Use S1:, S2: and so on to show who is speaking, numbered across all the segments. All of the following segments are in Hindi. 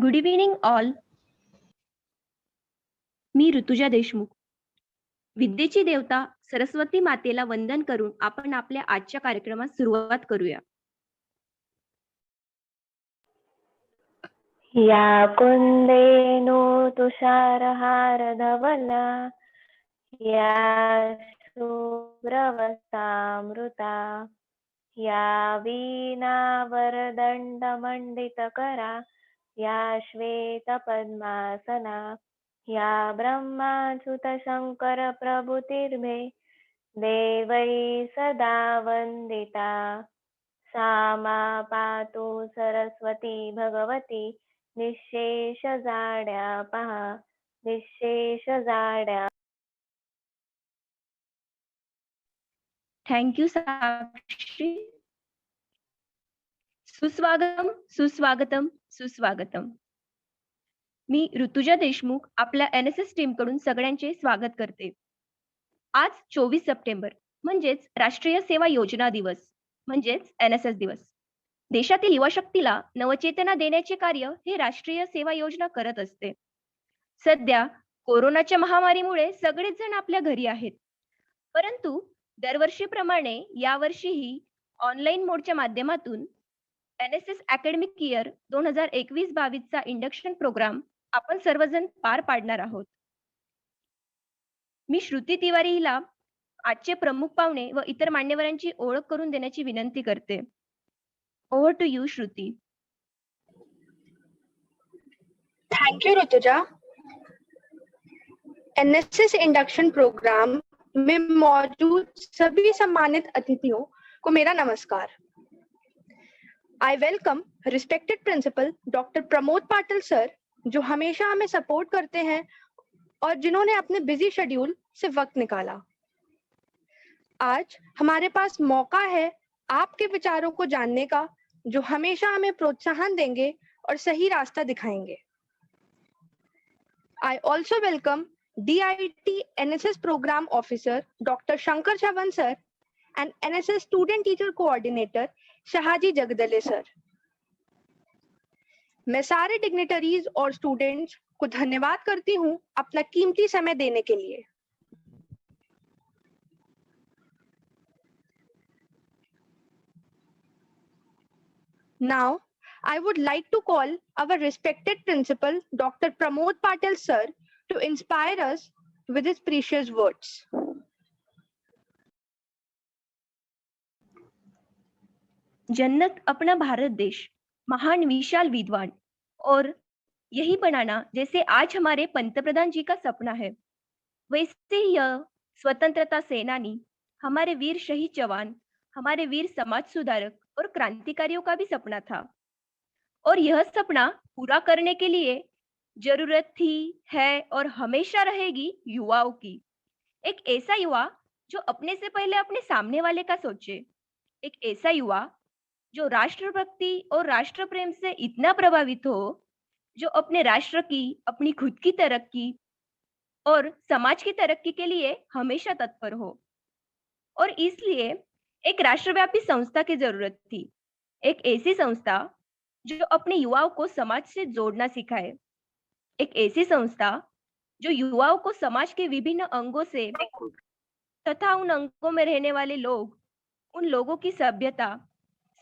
S1: Good evening all. मी ऋतुजा देशमुख. विद्येची देवता सरस्वती मातेला वंदन करून आपण आपल्या आजच्या कार्यक्रमास सुरुवात करूया.
S2: या कुंदेनो तुषारहारधवला या शुभ्रवस्त्रामृता या वीणावरदण्डमण्डितकरा या श्वेतपद्मासना या ब्रह्माच्युतशङ्करप्रभृतिर्भे देवैः सदा वन्दिता सा मा पातु सरस्वती भगवती निःशेषजाड्या पहा निःशेषजाड्या.
S1: थँक यू साक्षी. सुस्वागतम, सुस्वागतम, सुस्वागतम. मी ऋतुजा देशमुख आपल्या NSS टीमकडून सगळ्यांचे स्वागत करते. आज 24 सप्टेंबर म्हणजेच राष्ट्रीय सेवा योजना दिवस म्हणजेच NSS दिवस. देशातील युवा शक्तीला नवचेतना देण्याचे कार्य हे राष्ट्रीय सेवा योजना करत असते. सध्या कोरोनाच्या महामारीमुळे सगळेच जण आपल्या घरी आहेत. परंतु दरवर्षीप्रमाणे यावर्षीही ऑनलाईन मोडच्या माध्यमातून NSS अकॅडमिक इयर 2021-22 चा इंडक्शन प्रोग्राम आपण सर्वजण पार पाडणार आहोत. मी श्रुती तिवारी हिला आजचे प्रमुख पाहुणे व इतर मान्यवरांची ओळख करून देण्याची विनंती करते. Over to you Shruti.
S3: Thank you Rutuja. NSS induction programme में मौजूद सभी सम्मानित अतिथियों को मेरा नमस्कार. I welcome respected principal doctor Pramod Patil sir, जो हमेशा हमें सपोर्ट करते हैं और जिन्होंने अपने बिजी शेड्यूल से वक्त निकाला. आज हमारे पास मौका है आपके विचारों को जानने का, जो हमेशा हमें प्रोत्साहन देंगे और सही रास्ता दिखाएंगे. I also welcome DIT NSS Program Officer Dr. Shankar Chavan sir and NSS Student Teacher Coordinator Shahaji Jagdale sir. मैं सारे डिग्निटरीज और स्टूडेंट्स को धन्यवाद करती हूँ अपना कीमती समय देने के लिए. Now, I would like to call our respected principal, Dr. Pramod Patil sir, to inspire us with his precious words.
S1: जन्नत अपना भारत देश, महान विशाल विद्वान और यही बनाना जैसे आज हमारे पंतप्रधान जी का सपना है, वैसे ही यह स्वतंत्रता सेनानी, हमारे वीर शहीद जवान, हमारे वीर समाज सुधारक और क्रांतिकारियों का भी सपना था. और यह सपना पूरा करने के लिए जरूरत थी, है और हमेशा रहेगी युवाओं की. एक ऐसा युवा जो अपने से पहले अपने सामने वाले का सोचे. एक ऐसा युवा जो राष्ट्रभक्ति और राष्ट्र प्रेम से इतना प्रभावित हो, जो अपने राष्ट्र की, अपनी खुद की तरक्की और समाज की तरक्की के लिए हमेशा तत्पर हो. और इसलिए एक राष्ट्रव्यापी संस्था की जरूरत थी. एक ऐसी संस्था जो अपने युवाओं को समाज से जोड़ना सिखाए. एक ऐसी संस्था जो युवाओं को समाज के विभिन्न अंगों से तथा उन अंगों में रहने वाले लोग, उन लोगों की सभ्यता,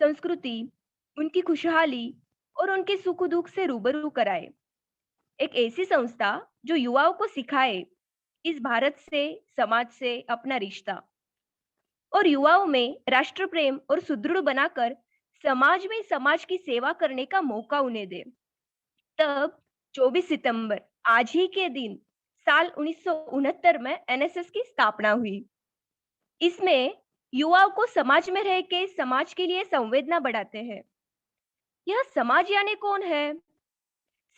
S1: संस्कृति, उनकी खुशहाली और उनके सुख दुख से रूबरू कराए. एक ऐसी संस्था जो युवाओं को सिखाए इस भारत से, समाज से अपना रिश्ता और युवाओं में राष्ट्र प्रेम और सुदृढ़ बनाकर समाज में समाज की सेवा करने का मौका उन्हें दे. तब 24 सितंबर आज ही के दिन साल 1969 में NSS की स्थापना हुई. इसमें युवाओं को समाज में रह के समाज के लिए संवेदना बढ़ाते हैं. यह समाज यानी कौन है?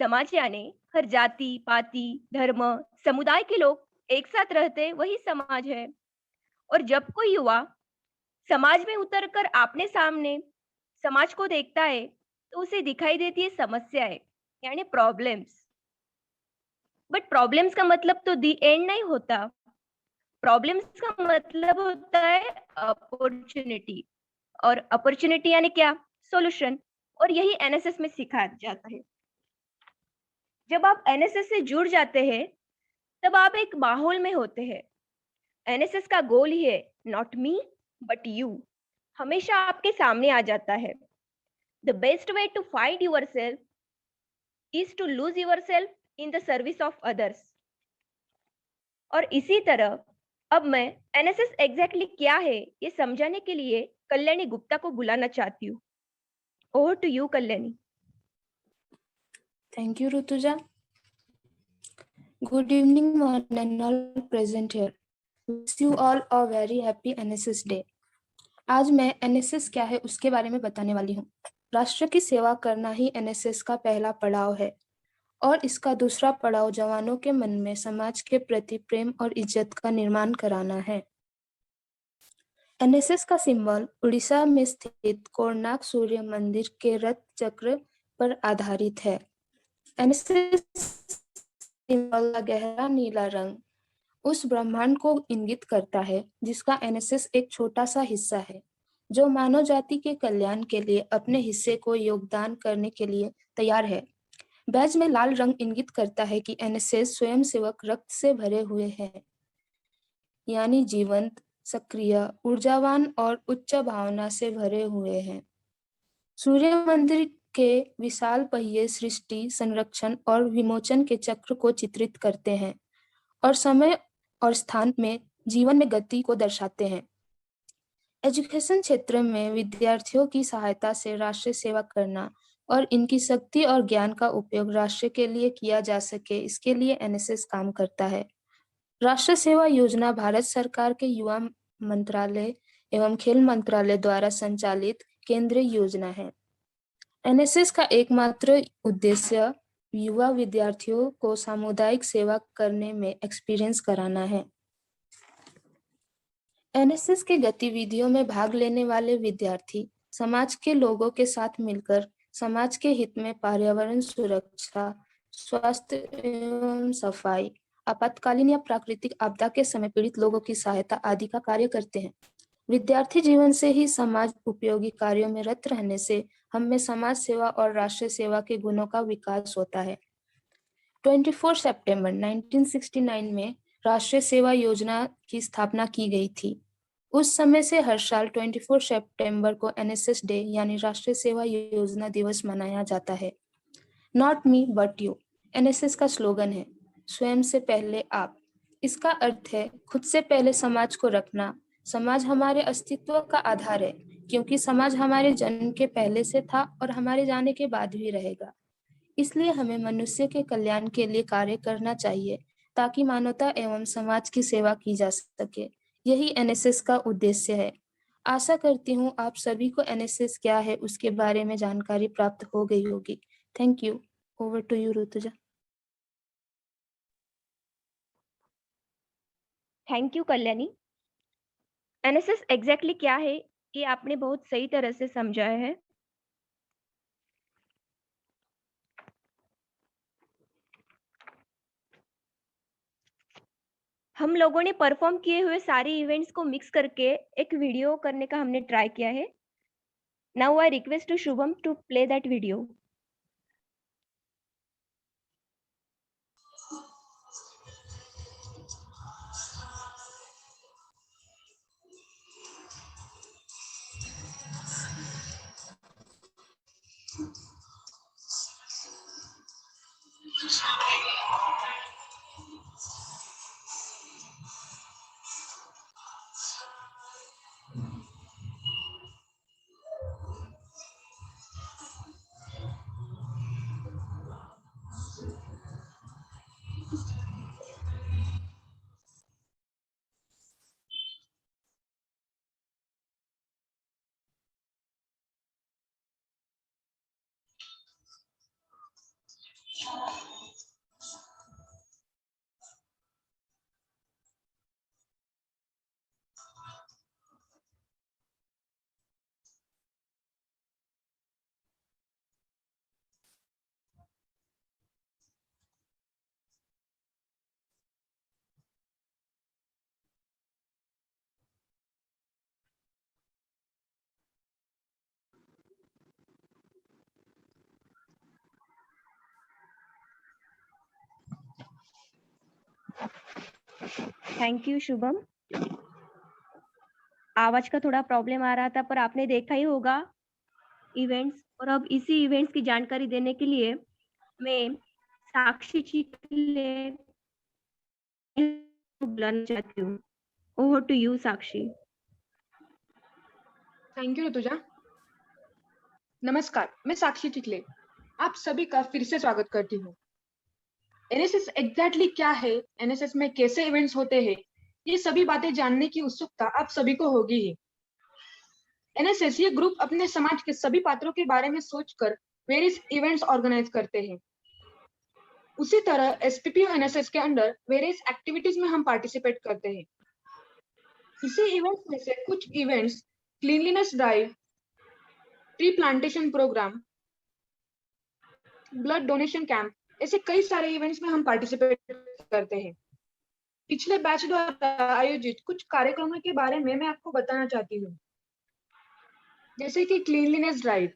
S1: समाज यानी हर जाति, पाति, धर्म, समुदाय के लोग एक साथ रहते वही समाज है. और जब कोई युवा समाज में उतरकर आपने सामने समाज को देखता है तो उसे दिखाई देती है समस्याएं यानी प्रॉब्लम्स. बट प्रॉब्लम्स का मतलब तो दी एंड नहीं होता. प्रॉब्लम्स का मतलब होता है अपॉर्चुनिटी. और अपॉर्चुनिटी यानी क्या? सॉल्यूशन. और यही NSS में सिखाया जाता है. जब आप एनएसएस से जुड़ जाते हैं, तब आप एक माहौल में होते हैं। एनएसएस का गोल ही है, नॉट मी बट यू, हमेशा आपके सामने आ जाता है। The best way to find yourself is to lose yourself in the service of others. और इसी तरह अब मैं एनएसएस एग्जैक्टली क्या है ये समझाने के लिए कल्याणी गुप्ता को बुलाना चाहती हूँ। Over to you Kalyani.
S4: Thank you, Rutuja. Good evening, one and all present here. Wish you all a very happy NSS Day. आज मैं NSS क्या है उसके बारे में बताने वाली हूँ। राष्ट्र की सेवा करना ही NSS का पहला पड़ाव है और इसका दूसरा पड़ाव जवानों के मन में समाज के प्रति प्रेम और इज्जत का निर्माण कराना है। NSS का सिंबल उड़ीसा में स्थित कोणार्क सूर्य मंदिर के रथ चक्र पर आधारित है। NSS सिंबल का गहरा नीला रंग उस ब्रह्मांड को इंगित करता है जिसका NSS एक छोटा सा हिस्सा है, जो मानव जाति के कल्याण के लिए अपने हिस्से को योगदान करने के लिए तैयार है। बैज में लाल रंग इंगित करता है कि NSS स्वयंसेवक रक्त से भरे हुए हैं, यानी जीवंत, सक्रिय, ऊर्जावान और उच्च भावना से भरे हुए हैं। सूर्य मंदिर के विशाल पहिए सृष्टि, संरक्षण और विमोचन के चक्र को चित्रित करते हैं और समय और स्थान में जीवन में गति को दर्शाते हैं। एजुकेशन क्षेत्र में विद्यार्थियों की सहायता से राष्ट्र सेवा करना और इनकी शक्ति और ज्ञान का उपयोग राष्ट्र के लिए किया जा सके, इसके लिए NSS काम करता है। राष्ट्र सेवा योजना भारत सरकार के युवा मंत्रालय एवं खेल मंत्रालय द्वारा संचालित केंद्रीय योजना है। NSS का एकमात्र उद्देश्य युवा विद्यार्थियों को सामुदायिक सेवा करने में एक्सपीरियंस कराना है। NSS के गतिविधियों में भाग लेने वाले विद्यार्थी समाज के लोगों के साथ मिलकर समाज के हित में पर्यावरण सुरक्षा, स्वास्थ्य एवं सफाई, आपातकालीन या प्राकृतिक आपदा के समय पीड़ित लोगों की सहायता आदि का कार्य करते हैं। विद्यार्थी जीवन से ही समाज उपयोगी कार्यों में रत रहने से हम में समाज सेवा और राष्ट्र सेवा के गुणों का विकास होता है। 24 सितंबर 1969 में राष्ट्रीय सेवा योजना की स्थापना की गई थी। उस समय से हर साल 24 सितंबर को NSS डे यानी राष्ट्रीय सेवा योजना दिवस मनाया जाता है। Not me but you NSS का स्लोगन है, स्वयं से पहले आप। इसका अर्थ है खुद से पहले समाज को रखना। समाज हमारे अस्तित्व का आधार है, क्योंकि समाज हमारे जन्म के पहले से था और हमारे जाने के बाद भी रहेगा। इसलिए हमें मनुष्य के कल्याण के लिए कार्य करना चाहिए ताकि मानवता एवं समाज की सेवा की जा सके। यही NSS का उद्देश्य है। आशा करती हूँ आप सभी को NSS क्या है उसके बारे में जानकारी प्राप्त हो गई होगी। Thank you. Over to you Rutuja.
S1: Thank you Kalyani. NSS exactly क्या है ये आपने बहुत सही तरह से समझाया है। हम लोगों ने परफॉर्म किए हुए सारे इवेंट्स को मिक्स करके एक वीडियो करने का हमने ट्राई किया है। Now I request to Shubham to play that video. Thank you Shubham. आवाज का थोड़ा प्रॉब्लम आ रहा था, पर आपने देखा ही होगा इवेंट्स। और अब इसी इवेंट्स की जानकारी देने के लिए मैं साक्षी चिखले को बुलाना चाहती हूँ। Over to you Sakshi.
S3: Thank you Rutuja. नमस्कार, मैं साक्षी चिखले आप सभी का फिर से स्वागत करती हूँ। एनएसएस एग्जैक्टली क्या है, एनएसएस में कैसे इवेंट्स होते हैं, ये सभी बातें जानने की उत्सुकता आप सभी को होगी ही। एनएसएस ये ग्रुप अपने समाज के सभी पात्रों के बारे में सोचकर वेरियस इवेंट्स ऑर्गेनाइज करते हैं। उसी तरह एसपीपीयू एनएसएस के अंडर वेरियस एक्टिविटीज में हम पार्टिसिपेट करते हैं। इसी इवेंट्स में से कुछ events cleanliness drive, tree plantation programme, blood donation camp, ऐसे कई सारे इवेंट्स में हम पार्टिसिपेट करते हैं। पिछले बैच द्वारा आयोजित कुछ कार्यक्रमों के बारे में मैं आपको बताना चाहती हूँ, जैसे कि क्लीनलीनेस ड्राइव।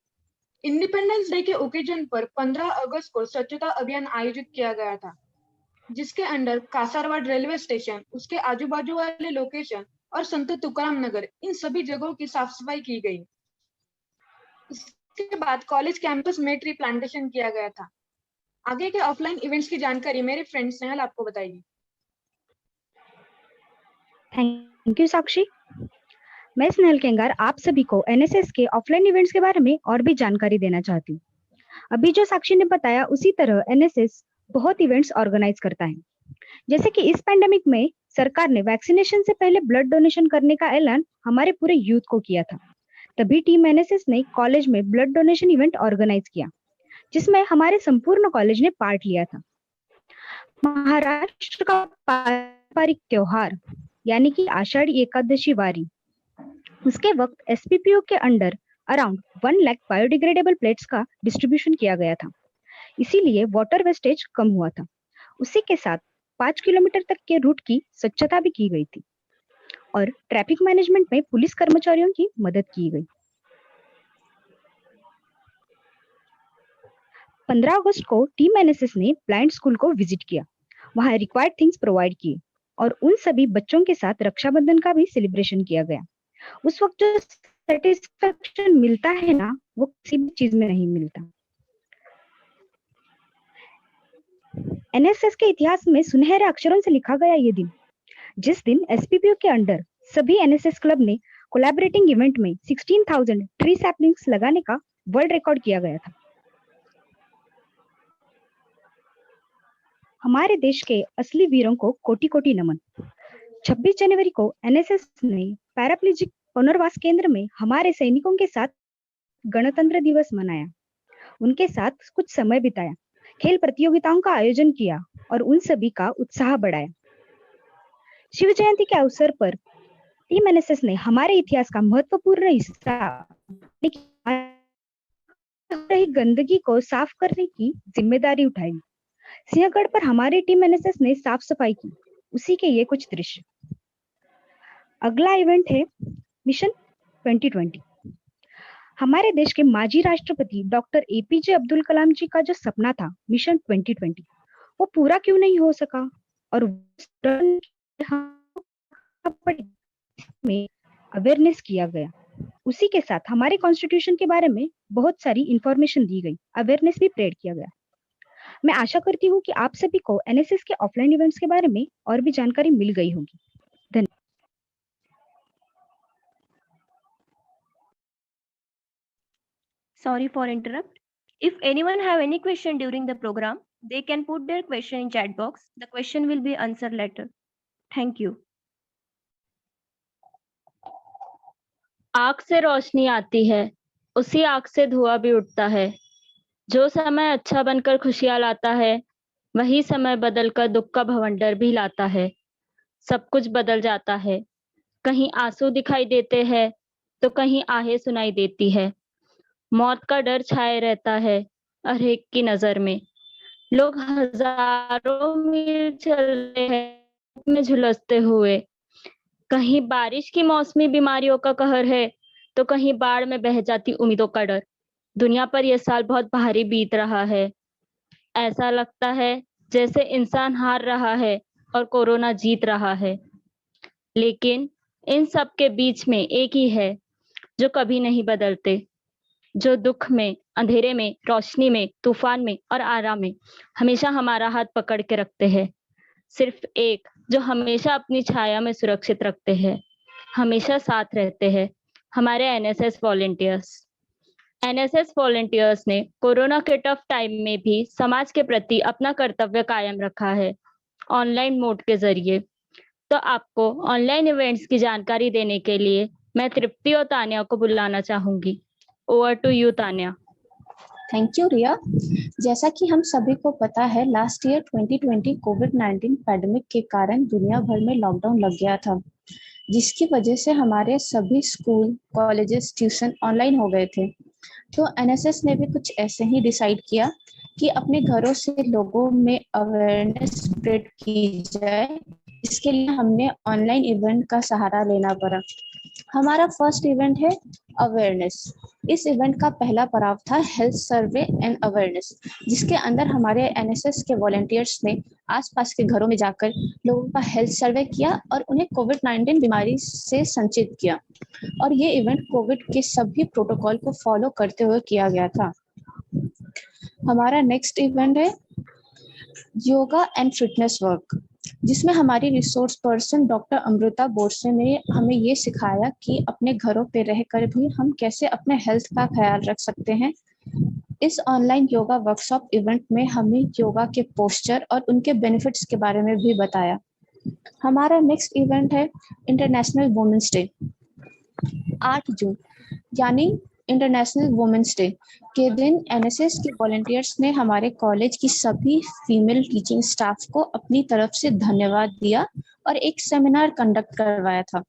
S3: इंडिपेंडेंस डे के ओकेजन पर 15 अगस्त को स्वच्छता अभियान आयोजित किया गया था, जिसके अंडर कासारवाड़ रेलवे स्टेशन, उसके आजू बाजू वाले लोकेशन और संत तुकाराम नगर, इन सभी जगहों की साफ सफाई की गई। इसके बाद कॉलेज कैंपस में ट्री प्लांटेशन किया गया था। आगे के ऑफलाइन इवेंट्स की जानकारी मेरे फ्रेंड स्नेहल आपको बताएगी।
S5: थैंक यू साक्षी। मैं स्नेहल केंगार आप सभी को एनएसएस के ऑफलाइन इवेंट्स के बारे में और भी जानकारी देना चाहती हूँ। अभी जो साक्षी ने बताया उसी तरह एनएसएस बहुत इवेंट्स ऑर्गेनाइज करता है। जैसे कि इस पैंडेमिक में सरकार ने वैक्सीनेशन से पहले ब्लड डोनेशन करने का ऐलान हमारे पूरे यूथ को किया था। तभी टीम एनएसएस ने कॉलेज में ब्लड डोनेशन इवेंट ऑर्गेनाइज किया, जिसमें हमारे संपूर्ण कॉलेज ने पार्ट लिया था। महाराष्ट्र का पारंपरिक त्योहार यानी कि आषाढ़ी एकादशी वारी, उसके वक्त एसपीपीयू के under around 1 lakh biodegradable plates का डिस्ट्रीब्यूशन किया गया था। इसीलिए वाटर वेस्टेज कम हुआ था। उसी के साथ 5 किलोमीटर तक के रूट की स्वच्छता भी की गई थी और ट्रैफिक मैनेजमेंट में पुलिस कर्मचारियों की मदद की गई। 15 अगस्त को टीम एनएसएस ने ब्लाइंड स्कूल को विजिट किया, वहां रिक्वायर्ड थिंग्स प्रोवाइड किए और उन सभी बच्चों के साथ रक्षाबंधन का भी सेलिब्रेशन किया गया। उस वक्त जो सेटिस्फेक्शन मिलता है ना, वो किसी भी चीज में नहीं मिलता। एनएसएस के इतिहास में सुनहरे अक्षरों से लिखा गया ये दिन, जिस दिन एसपीपीयू के अंडर सभी एनएसएस क्लब ने कोलैबोरेटिंग इवेंट में 16,000 ट्री सैपलिंग्स लगाने का वर्ल्ड रिकॉर्ड किया गया था। हमारे देश के असली वीरों को कोटि कोटि नमन। 26 जनवरी को एनएसएस ने पैराप्लेजिक पुनर्वास केंद्र में हमारे सैनिकों के साथ गणतंत्र दिवस मनाया, उनके साथ कुछ समय बिताया, खेल प्रतियोगिताओं का आयोजन किया और उन सभी का उत्साह बढ़ाया। शिव जयंती के अवसर पर टीम एनएसएस ने हमारे इतिहास का महत्वपूर्ण हिस्सा गंदगी को साफ करने की जिम्मेदारी उठाई। सिंहगढ़ पर हमारी टीम एनएसएस ने साफ सफाई की, उसी के ये कुछ दृश्य। अगला इवेंट है मिशन 2020। हमारे देश के माजी राष्ट्रपति डॉक्टर एपीजे अब्दुल कलाम जी का जो सपना था मिशन 2020, वो पूरा क्यों नहीं हो सका और में अवेयरनेस किया गया। उसी के साथ हमारे कॉन्स्टिट्यूशन के बारे में बहुत सारी इंफॉर्मेशन दी गई, अवेयरनेस भी प्रेड किया गया। मैं आशा करती हूँ कि आप सभी को एनएसएस के ऑफलाइन इवेंट्स के बारे में और भी जानकारी मिल गई होगी। धन्यवाद।
S1: Sorry for interrupt. If anyone have any question during the program, they can put their question in chat box. The question will be answered later. Thank you.
S6: आग से रोशनी आती है, उसी आग से धुआं भी उठता है। जो समय अच्छा बनकर खुशियां लाता है, वही समय बदलकर दुख का भवंडर भी लाता है। सब कुछ बदल जाता है, कहीं आंसू दिखाई देते हैं तो कहीं आहें सुनाई देती है। मौत का डर छाए रहता है हर एक की नजर में। लोग हजारों मील चल रहे हैं में झुलसते हुए। कहीं बारिश की मौसमी बीमारियों का कहर है तो कहीं बाढ़ में बह जाती उम्मीदों का डर। दुनिया पर यह साल बहुत भारी बीत रहा है। ऐसा लगता है जैसे इंसान हार रहा है और कोरोना जीत रहा है। लेकिन इन सब के बीच में एक ही है जो कभी नहीं बदलते, जो दुख में, अंधेरे में, रोशनी में, तूफान में और आराम में हमेशा हमारा हाथ पकड़ के रखते हैं। सिर्फ एक जो हमेशा अपनी छाया में सुरक्षित रखते हैं, हमेशा साथ रहते हैं, हमारे एनएसएस वॉलंटियर्स। एनएसएस वॉलंटियर्स ने कोरोना के टफ टाइम में भी समाज के प्रति अपना कर्तव्य कायम रखा है, ऑनलाइन मोड के जरिए। तो आपको ऑनलाइन इवेंट्स की जानकारी देने के लिए मैं तृप्ति और तान्या को बुलाना चाहूंगी। Over to you Tanya.
S7: Thank you Riya. जैसा कि हम सभी को पता है, लास्ट ईयर 2020 कोविड-19 पैंडेमिक के कारण दुनिया भर में लॉकडाउन लग गया था, जिसकी वजह से हमारे सभी स्कूल, कॉलेजेस, ट्यूशन ऑनलाइन हो गए थे। तो एनएसएस ने भी कुछ ऐसे ही डिसाइड किया कि अपने घरों से लोगों में अवेयरनेस स्प्रेड की जाए। इसके लिए हमने ऑनलाइन इवेंट का सहारा लेना पड़ा। हमारा फर्स्ट इवेंट है अवेयरनेस। इस इवेंट का पहला पड़ाव था हेल्थ सर्वे एंड अवेयरनेस, जिसके अंदर हमारे एनएसएस के वॉलंटियर्स ने आसपास के घरों में जाकर लोगों का हेल्थ सर्वे किया और उन्हें कोविड-19 बीमारी से संचित किया। और ये इवेंट कोविड के सभी प्रोटोकॉल को फॉलो करते हुए किया गया था। हमारा नेक्स्ट इवेंट है योगा एंड फिटनेस वर्क, जिसमें हमारी resource person doctor Amrita Borse ने हमें ये सिखाया कि अपने घरों पे रहकर भी हम कैसे अपने हेल्थ का ख्याल रख सकते हैं। इस ऑनलाइन योगा वर्कशॉप इवेंट में हमें योगा के पोस्चर और उनके बेनिफिट्स के बारे में भी बताया। हमारा नेक्स्ट इवेंट है इंटरनेशनल वुमेन्स डे। 8 जून यानी इंटरनेशनल वुमेन्स डे के दिन एनएसएस के वॉलंटियर्स ने हमारे कॉलेज की सभी फीमेल टीचिंग स्टाफ को अपनी तरफ से धन्यवाद दिया और एक सेमिनार कंडक्ट करवाया था,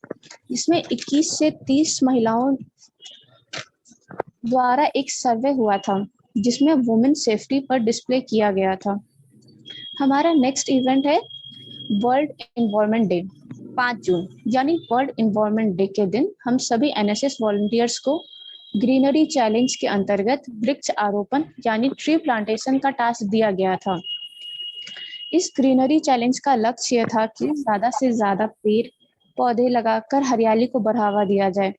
S7: जिसमें 21 से 30 महिलाओं द्वारा एक सर्वे हुआ था, जिसमें वुमेन सेफ्टी पर डिस्प्ले किया गया था। हमारा नेक्स्ट इवेंट है वर्ल्ड एनवायरनमेंट डे। 5 जून यानी वर्ल्ड एनवायरनमेंट डे के दिन हम सभी एनएसएस वॉलंटियर्स को ग्रीनरी चैलेंज के अंतर्गत वृक्ष आरोपण यानी ट्री प्लांटेशन का टास्क दिया गया था। इस ग्रीनरी चैलेंज का लक्ष्य यह था कि ज्यादा से ज्यादा पेड़ पौधे लगाकर हरियाली को बढ़ावा दिया जाए।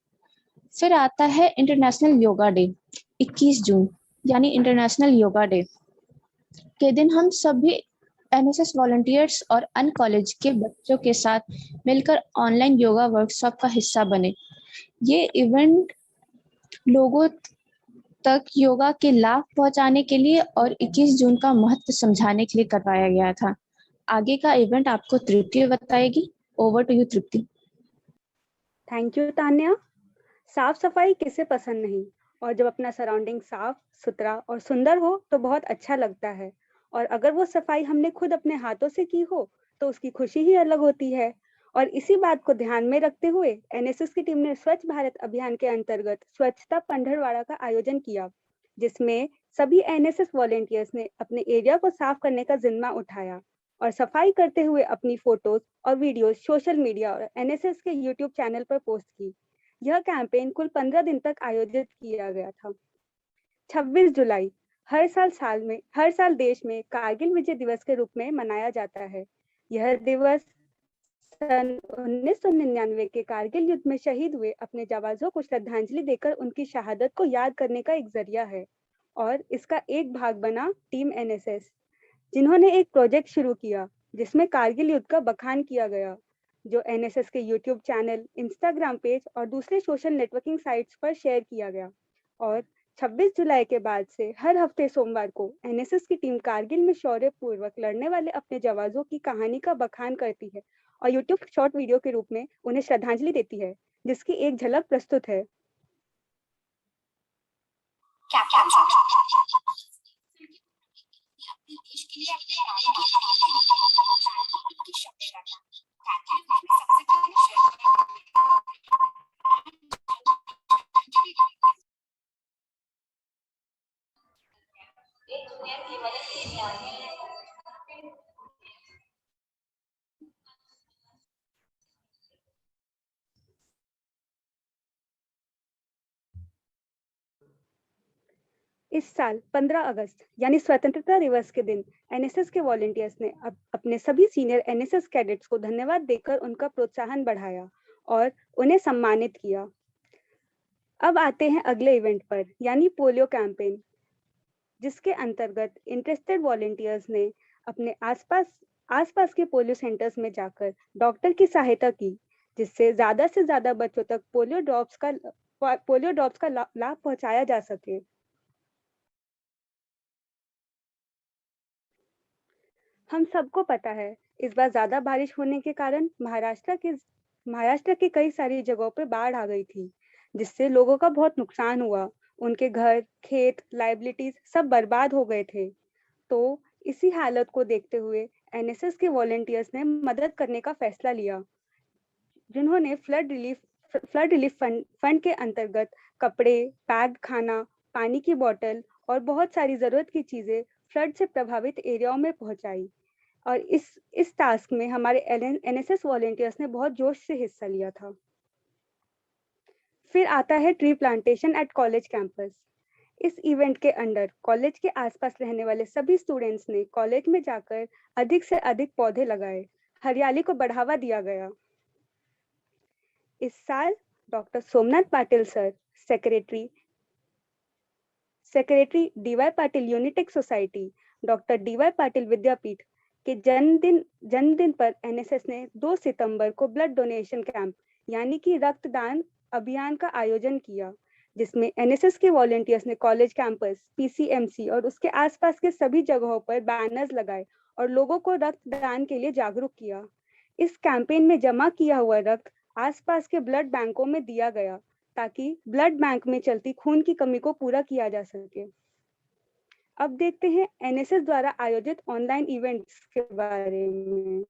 S7: फिर आता है इंटरनेशनल योगा डे। 21 जून यानी इंटरनेशनल योगा डे के दिन हम सभी एनएसएस वॉलंटियर्स और अन्य कॉलेज के बच्चों के साथ मिलकर ऑनलाइन योगा वर्कशॉप का हिस्सा बने। ये इवेंट लोगों तक योगा के लाभ पहुंचाने के लिए और 21 जून का महत्व समझाने के लिए करवाया गया था। आगे का इवेंट आपको तृप्ति बताएगी। Over to you Tripti.
S8: Thank you Tanya. साफ सफाई किसे पसंद नहीं, और जब अपना सराउंडिंग साफ सुथरा और सुंदर हो तो बहुत अच्छा लगता है। और अगर वो सफाई हमने खुद अपने हाथों से की हो तो उसकी खुशी ही अलग होती है। और इसी बात को ध्यान में रखते हुए एनएसएस की टीम ने स्वच्छ भारत अभियान के अंतर्गत स्वच्छता पंधरवाड़ा का आयोजन किया, जिसमें सभी एनएसएस वॉलंटियर्स ने अपने एरिया को साफ करने का जिम्मा उठाया और सफाई करते हुए अपनी फोटोज और वीडियोज सोशल मीडिया और एनएसएस के यूट्यूब चैनल पर पोस्ट की। यह कैंपेन कुल 15 दिन तक आयोजित किया गया था। 26 जुलाई हर साल देश में कारगिल विजय दिवस के रूप में मनाया जाता है। यह दिवस सन 1999 के कारगिल युद्ध में शहीद हुए अपने जाबाजों को श्रद्धांजलि देकर उनकी शहादत को याद करने का एक जरिया है। और इसका एक भाग बना टीम एनएसएस, जिन्होंने एक प्रोजेक्ट शुरू किया जिसमें कारगिल युद्ध का बखान किया गया, जो एनएसएस के यूट्यूब चैनल, इंस्टाग्राम पेज और दूसरे सोशल नेटवर्किंग साइट्स पर शेयर किया गया। और 26 जुलाई के बाद से हर हफ्ते सोमवार को एनएसएस की टीम कारगिल में शौर्यपूर्वक लड़ने वाले अपने जवानों की कहानी का बखान करती है और यूट्यूब शॉर्ट वीडियो के रूप में उन्हें श्रद्धांजलि देती है, जिसकी एक झलक प्रस्तुत है। इस साल 15 अगस्त यानी स्वतंत्रता दिवस के दिन एनएसएस के वॉलंटियर्स ने अपने सभी सीनियर एनएसएस कैडेट्स को धन्यवाद देकर उनका प्रोत्साहन बढ़ाया और उन्हें सम्मानित किया। अब आते हैं अगले इवेंट पर यानी पोलियो कैंपेन, जिसके अंतर्गत इंटरेस्टेड वॉलंटियर्स ने अपने आसपास के पोलियो सेंटर्स में जाकर डॉक्टर की सहायता की, जिससे ज्यादा से ज्यादा बच्चों तक पोलियो ड्रॉप्स का लाभ पहुंचाया जा सके। हम सबको पता है इस बार ज्यादा बारिश होने के कारण महाराष्ट्र के कई सारी जगहों पे बाढ़ आ गई थी, जिससे लोगों का बहुत नुकसान हुआ। उनके घर, खेत, लाइबिलिटीज सब बर्बाद हो गए थे। तो इसी हालत को देखते हुए एनएसएस के वॉलंटियर्स ने मदद करने का फैसला लिया, जिन्होंने फ्लड रिलीफ फंड के अंतर्गत कपड़े, पैक्ड खाना, पानी की बोतल और बहुत सारी जरूरत की चीजें फ्लड से प्रभावित एरियाओं में पहुंचाई। और इस टास्क में हमारे एनएसएस वॉलंटियर्स ने बहुत जोश से हिस्सा लिया था। फिर आता है tree plantation at college campus. इस इवेंट के अंडर कॉलेज के आसपास रहने वाले सभी स्टूडेंट्स ने कॉलेज में जाकर अधिक से अधिक पौधे लगाए, हरियाली को बढ़ावा दिया गया। इस साल doctor Somnath Patil sir, secretary DY Patil Unitech society, doctor DY Patil Vidyapeeth के जन्मदिन पर एनएसएस ने 2 सितंबर को ब्लड डोनेशन कैंप यानी कि रक्तदान अभियान का आयोजन किया, जिसमें एनएसएस के वॉलंटियर्स ने कॉलेज कैंपस, पीसीएमसी और उसके आसपास के सभी जगहों पर बैनर्स लगाए और लोगों को रक्तदान के लिए जागरूक किया। इस कैंपेन में जमा किया हुआ रक्त आसपास के ब्लड बैंकों में दिया गया, ताकि ब्लड बैंक में चलती खून की कमी को पूरा किया जा सके। अब देखते हैं एनएसएस द्वारा आयोजित ऑनलाइन इवेंट्स के बारे में।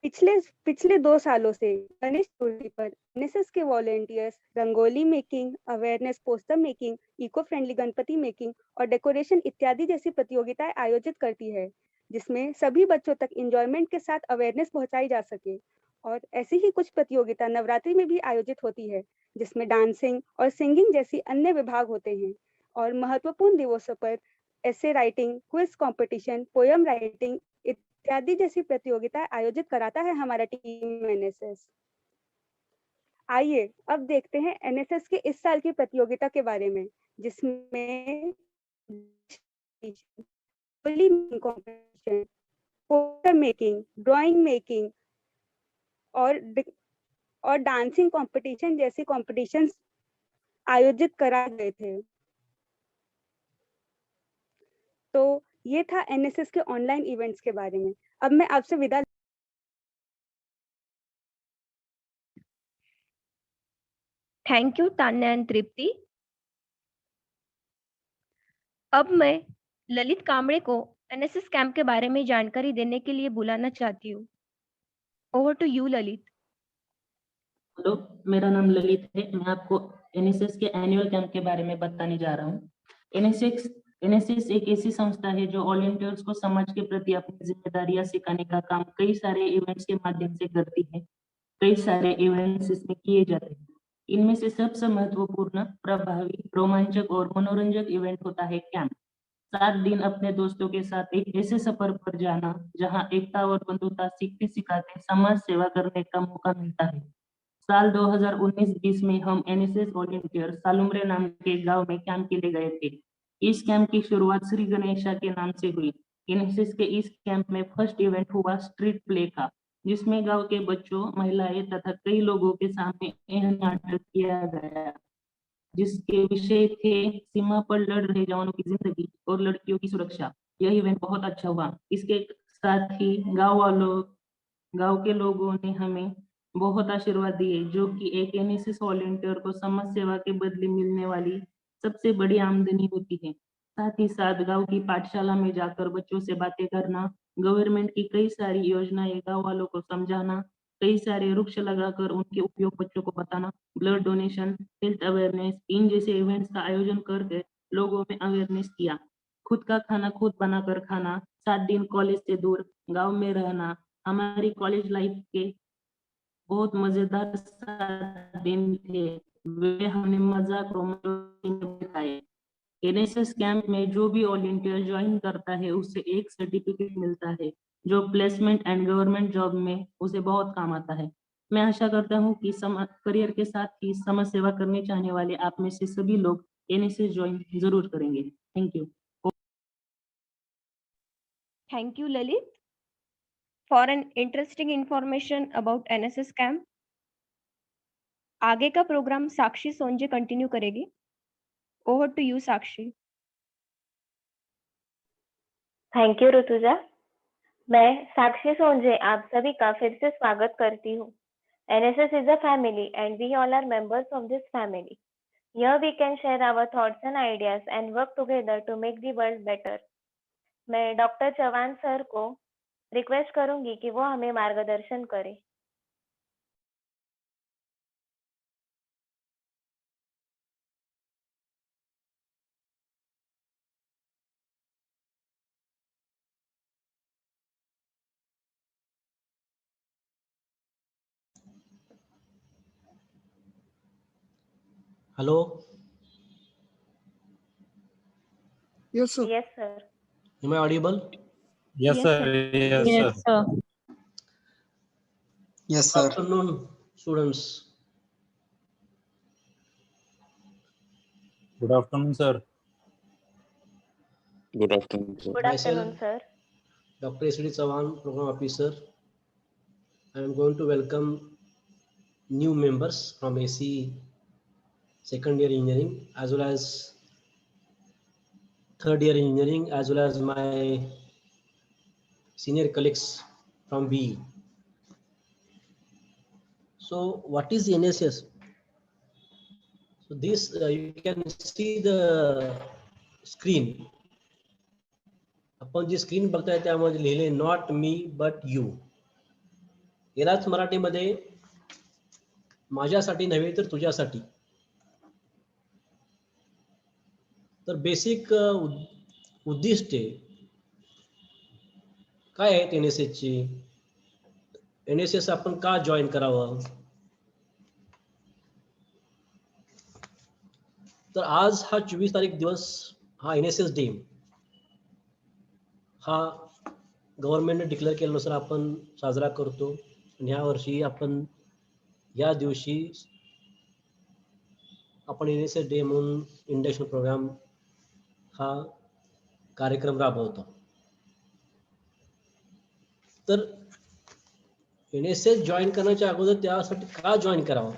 S8: पिछले 2 सालों से गणेश चतुर्थी पर एनएसएस के volunteers rangoli making, awareness poster making, eco friendly Ganpati making और डेकोरेशन इत्यादि जैसी प्रतियोगिताएं आयोजित करती है, जिसमें सभी बच्चों तक एंजॉयमेंट के साथ अवेयरनेस पहुंचाई जा सके। और ऐसी ही कुछ प्रतियोगिता नवरात्रि में भी आयोजित होती है, जिसमें डांसिंग और सिंगिंग जैसी अन्य विभाग होते हैं। और महत्वपूर्ण दिवसों पर essay writing, quiz competition, poem writing इत्यादि जैसी प्रतियोगिताएं आयोजित कराता है हमारा टीम एनएसएस। आइए अब देखते हैं एनएसएस के इस साल की प्रतियोगिता के बारे में, जिसमें पोस्टर मेकिंग, ड्राइंग मेकिंग और डांसिंग कंपटीशन जैसी कॉम्पिटिशन्स आयोजित कराए गए थे। तो ये था एनएसएस के ऑनलाइन इवेंट्स के बारे में। अब मैं आपसे विदा।
S1: थैंक यू तान्या एंड तृप्ति। अब मैं ललित कांबळे को एनएसएस कैंप के बारे में जानकारी देने के लिए बुलाना चाहती हूँ। Over to you Lalit.
S9: Hello, मेरा नाम ललित है। मैं आपको एनएसएस के एनुअल कैंप के बारे में बताने जा रहा हूँ। एनएसएस एक ऐसी संस्था है जो वॉलंटियर्स को समाज के प्रति अपनी जिम्मेदारियां सिखाने का काम कई सारे इवेंट्स के माध्यम से करती है। कई सारे इवेंट्स इसमें किए जाते हैं। इनमें से सबसे महत्वपूर्ण, प्रभावी, रोमांचक और मनोरंजक इवेंट होता है कैंप। 7 दिन अपने दोस्तों के साथ एक ऐसे सफर पर जाना जहां एकता और बंधुता सीखते सिखाते समाज सेवा करने का मौका मिलता है। साल 2019-20 में हम एनएसएस वॉलंटियर सालुमरे नाम के गांव में कैंप के लिए गए थे। इस कैंप की शुरुआत श्री गणेशा के नाम से हुई। एनएसएस के इस कैंप में फर्स्ट इवेंट हुआ स्ट्रीट प्ले का, जिसमें गांव के बच्चों, महिलाएं तथा कई लोगों के सामने यह नाटक किया गया, जिसके विषय थे सीमा पर लड़ रहे जवानों की जिंदगी और लड़कियों की सुरक्षा। यह इवेंट बहुत अच्छा हुआ। इसके साथ ही गांव के लोगों ने हमें बहुत आशीर्वाद दिए, जो कि एक एनएसएस वॉलंटियर को समाज सेवा के बदले मिलने वाली सबसे बड़ी आमदनी होती है। साथ ही साथ गांव की पाठशाला में जाकर बच्चों से बातें करना, गवर्नमेंट की कई सारी योजनाएं गांव वालों को समझाना, कई सारे वृक्ष लगाकर उनके उपयोग बच्चों को बताना, ब्लड डोनेशन, हेल्थ अवेयरनेस, इन जैसे इवेंट्स का आयोजन करके लोगों में अवेयरनेस किया। खुद का खाना खुद बनाकर खाना, 7 दिन कॉलेज से दूर गांव में रहना, हमारी कॉलेज लाइफ के बहुत मजेदार 7 दिन थे। वे हमने मजाक रोमांच में दिखाए। एनएसएस कैंप में जो भी वॉलंटियर ज्वाइन करता है उसे एक सर्टिफिकेट मिलता है जो प्लेसमेंट एंड गवर्नमेंट जॉब में उसे बहुत काम आता है। मैं आशा करता हूँ कि करियर के साथ ही समाज सेवा करने चाहने वाले आप में से सभी लोग एनएसएस ज्वाइन जरूर करेंगे। Thank you.
S1: Thank you, Lalit, for an interesting information about NSS camp. आगे का प्रोग्राम साक्षी सोंजे कंटिन्यू करेगी। Over to you Sakshi.
S2: Thank you Rutuja. मैं साक्षी सोंजे आप सभी का फिर से स्वागत करती हूँ। NSS is a family and we all are members of this family. Here we can share our thoughts and ideas and work together to make the world better. मैं डॉक्टर चौहान सर को रिक्वेस्ट करूंगी कि वो हमें मार्गदर्शन करें।
S10: Hello.
S11: Yes, sir.
S2: Yes, sir.
S10: Am I audible?
S11: Yes, sir. Yes,
S6: Yes,
S11: sir.
S6: sir.
S11: Yes,
S10: Good
S11: sir.
S10: afternoon, students.
S11: Good afternoon, sir.
S12: Good afternoon, sir.
S2: Good afternoon,
S10: Myself,
S2: sir.
S10: Dr. S.D. Chauhan, Program Officer. I am going to welcome new members from AC second year engineering as well as third year engineering as well as my senior colleagues from BE. So what is NSS? So this you can see the screen. आपण जी स्क्रीन बघताय त्यामध्ये लिहिले नॉट मी बट यू. यालाच मराठीमध्ये माझ्यासाठी नव्हे तर तुझ्यासाठी. तर बेसिक उद्दिष्टे काय आहेत NSS ची? NSS आपण का जॉईन करावं? तर आज हा 24 तारीख दिवस हा NSS डे हा गव्हर्नमेंटने डिक्लेअर केल्यानुसार आपण साजरा करतो. आणि ह्या वर्षी आपण या दिवशी आपण NSS डे म्हणून इंडक्शन प्रोग्राम हा कार्यक्रम राबवतो. तर NSS जॉईन करण्याच्या अगोदर त्यासाठी का जॉईन करावं?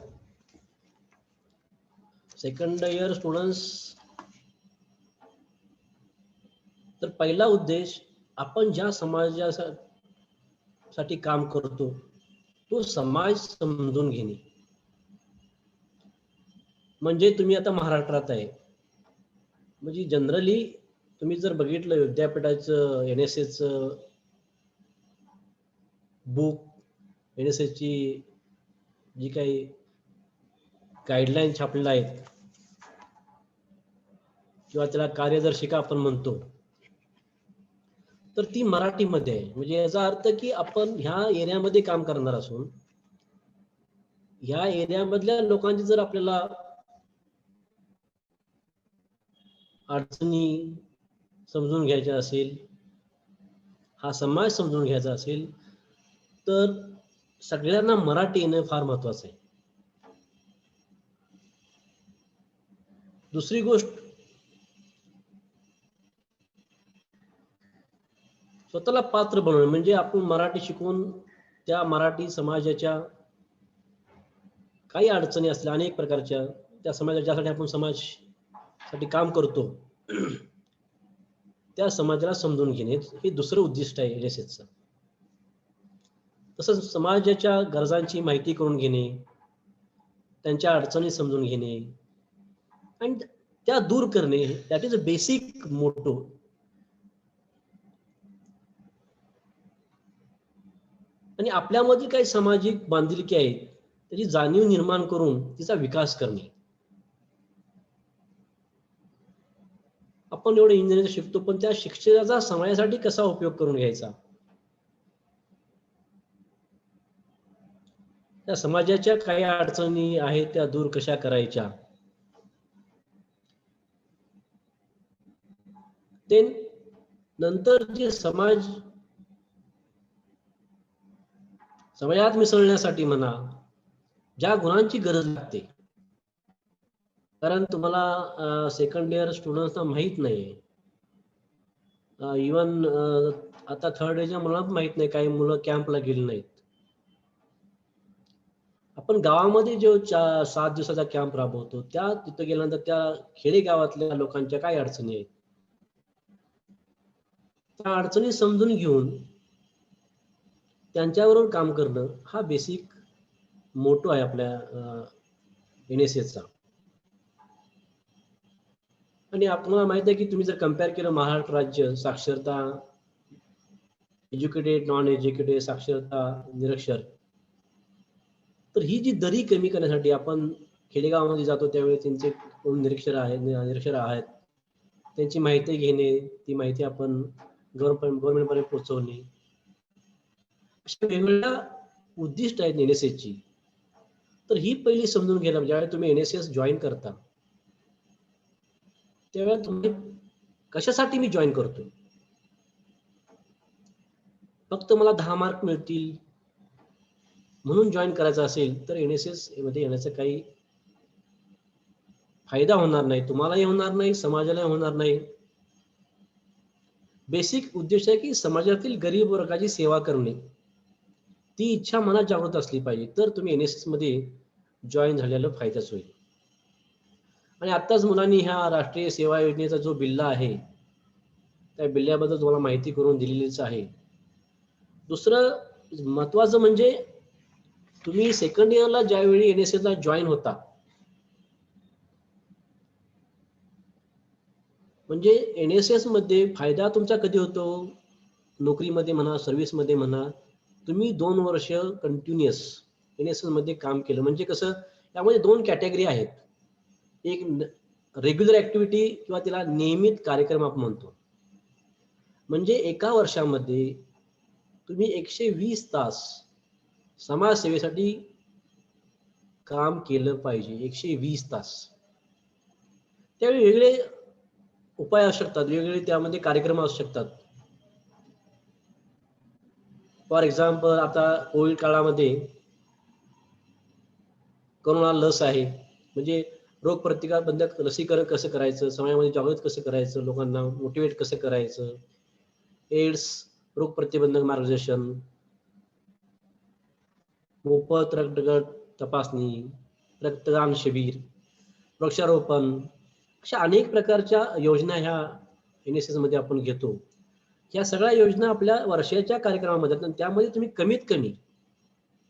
S10: सेकंड इयर स्टुडंट्स, तर पहिला उद्देश आपण ज्या समाजासाठी काम करतो तो समाज समजून घेणे. म्हणजे तुम्ही आता महाराष्ट्रात आहे, म्हणजे जनरली तुम्ही जर बघितलं विद्यापीठाचं NSS बुक, NSS ची जी काही गाईडलाईन छापलेल्या आहेत किंवा त्याला कार्यदर्शिका आपण म्हणतो, तर ती मराठीमध्ये आहे. म्हणजे याचा अर्थ की आपण ह्या एरियामध्ये काम करणार असून ह्या एरियामधल्या लोकांची जर आपल्याला अडचणी समजून घ्यायच्या असेल, हा समाज समजून घ्यायचा असेल, तर सगळ्यांना मराठी येणं फार महत्वाचं आहे. दुसरी गोष्ट, स्वतःला पात्र बनवणं. म्हणजे आपण मराठी शिकून त्या मराठी समाजाच्या काही अडचणी असल्या अनेक प्रकारच्या, त्या समाजाच्या ज्यासाठी आपण समाजासाठी काम करतो त्या समाजाला समजून घेणे हे दुसरं उद्दिष्ट आहे NSSचं. तसंच समाजाच्या गरजांची माहिती करून घेणे, त्यांच्या अडचणी समजून घेणे आणि त्या दूर करणे, दॅट इज अ बेसिक मोटो. आणि आपल्यामध्ये काही सामाजिक बांधिलकी आहेत त्याची जाणीव निर्माण करून तिचा विकास करणे. आपण एवढं इंजिनिअरिंग शिकतो, पण त्या शिक्षणाचा समाजासाठी कसा उपयोग करून घ्यायचा, त्या समाजाच्या काही अडचणी आहेत त्या दूर कशा करायच्या, ते नंतर जे समाजात मिसळण्यासाठी म्हणा, ज्या गुणांची गरज लागते, कारण तुम्हाला सेकंड इयर स्टुडंट्सना माहीत नाही, इवन आता थर्ड इयरच्या मुलांना माहीत नाही, काही मुलं कॅम्पला गेली नाहीत. आपण गावामध्ये जो 7 दिवसाचा कॅम्प राबवतो, तिथं गेल्यानंतर त्या खेडेगावातल्या लोकांच्या काय अडचणी आहेत, त्या अडचणी समजून घेऊन त्यांच्यावरून काम करणं हा बेसिक मोटो आहे आपल्या NSSचा. आणि आपल्याला माहित आहे की तुम्ही जर कम्पेअर केलं महाराष्ट्र राज्य साक्षरता, एज्युकेटेड, नॉन एज्युकेटेड, साक्षरता, निरक्षर, तर ही जी दरी कमी करण्यासाठी आपण खेडेगावामध्ये जातो त्यावेळी त्यांचे कोण निरक्षर आहेत त्यांची माहिती घेणे, ती माहिती आपण गव्हर्नमेंटपर्यंत पोहोचवणे, अशा वेगवेगळ्या उद्दिष्ट आहेत NSSची. तर ही पहिली समजून घ्यायला, ज्यावेळी तुम्ही NSS जॉईन करता त्यावेळेला तुम्ही कशासाठी मी जॉईन करतोय, फक्त मला 10 मार्क मिळतील म्हणून जॉईन करायचं असेल तर NSS मध्ये येण्याचा काही फायदा होणार नाही, तुम्हालाही होणार नाही, समाजालाही होणार नाही. बेसिक उद्देश आहे की समाजातील गरीब वर्गाची सेवा करणे, ती इच्छा मनात जागृत असली पाहिजे, तर तुम्ही NSS मध्ये जॉईन झालेला फायदाच होईल. आणि आत्ताच मुलांनी ह्या राष्ट्रीय सेवा योजनेचा जो बिल्ला आहे त्या बिल्ल्याबद्दल तुम्हाला माहिती करून दिलेलीच आहे. दुसरं महत्वाचं म्हणजे तुम्ही सेकंड इयरला ज्यावेळी NSS ला जॉईन होता, म्हणजे NSS मध्ये फायदा तुमचा कधी होतो, नोकरीमध्ये म्हणा, सर्व्हिसमध्ये म्हणा, तुम्ही 2 वर्ष कंटिन्युअस NSS मध्ये काम केलं म्हणजे कसं, त्यामध्ये 2 कॅटेगरी आहेत. एक रेग्युलर ऍक्टिव्हिटी किंवा तिला नियमित कार्यक्रम आपण म्हणतो, म्हणजे एका वर्षामध्ये तुम्ही 120 तास समाजसेवेसाठी काम केलं पाहिजे, 120 तास. त्यावेळी वेगळे उपाय असू शकतात, वेगवेगळे त्यामध्ये कार्यक्रम असू शकतात. फॉर एक्झाम्पल आता कोविड काळामध्ये कोरोना लस आहे, म्हणजे रोग प्रतिकारबंधक लसीकरण कसं करायचं, समाजामध्ये जागृत कसं करायचं, लोकांना मोटिवेट कसं करायचं, एड्स रोग प्रतिबंधक मार्गदर्शन, मोफत रक्तगट तपासणी, रक्तदान शिबिर, वृक्षारोपण, अशा अनेक प्रकारच्या योजना ह्या NSS मध्ये आपण घेतो. ह्या सगळ्या योजना आपल्या वर्षाच्या कार्यक्रमामध्ये, त्यामध्ये तुम्ही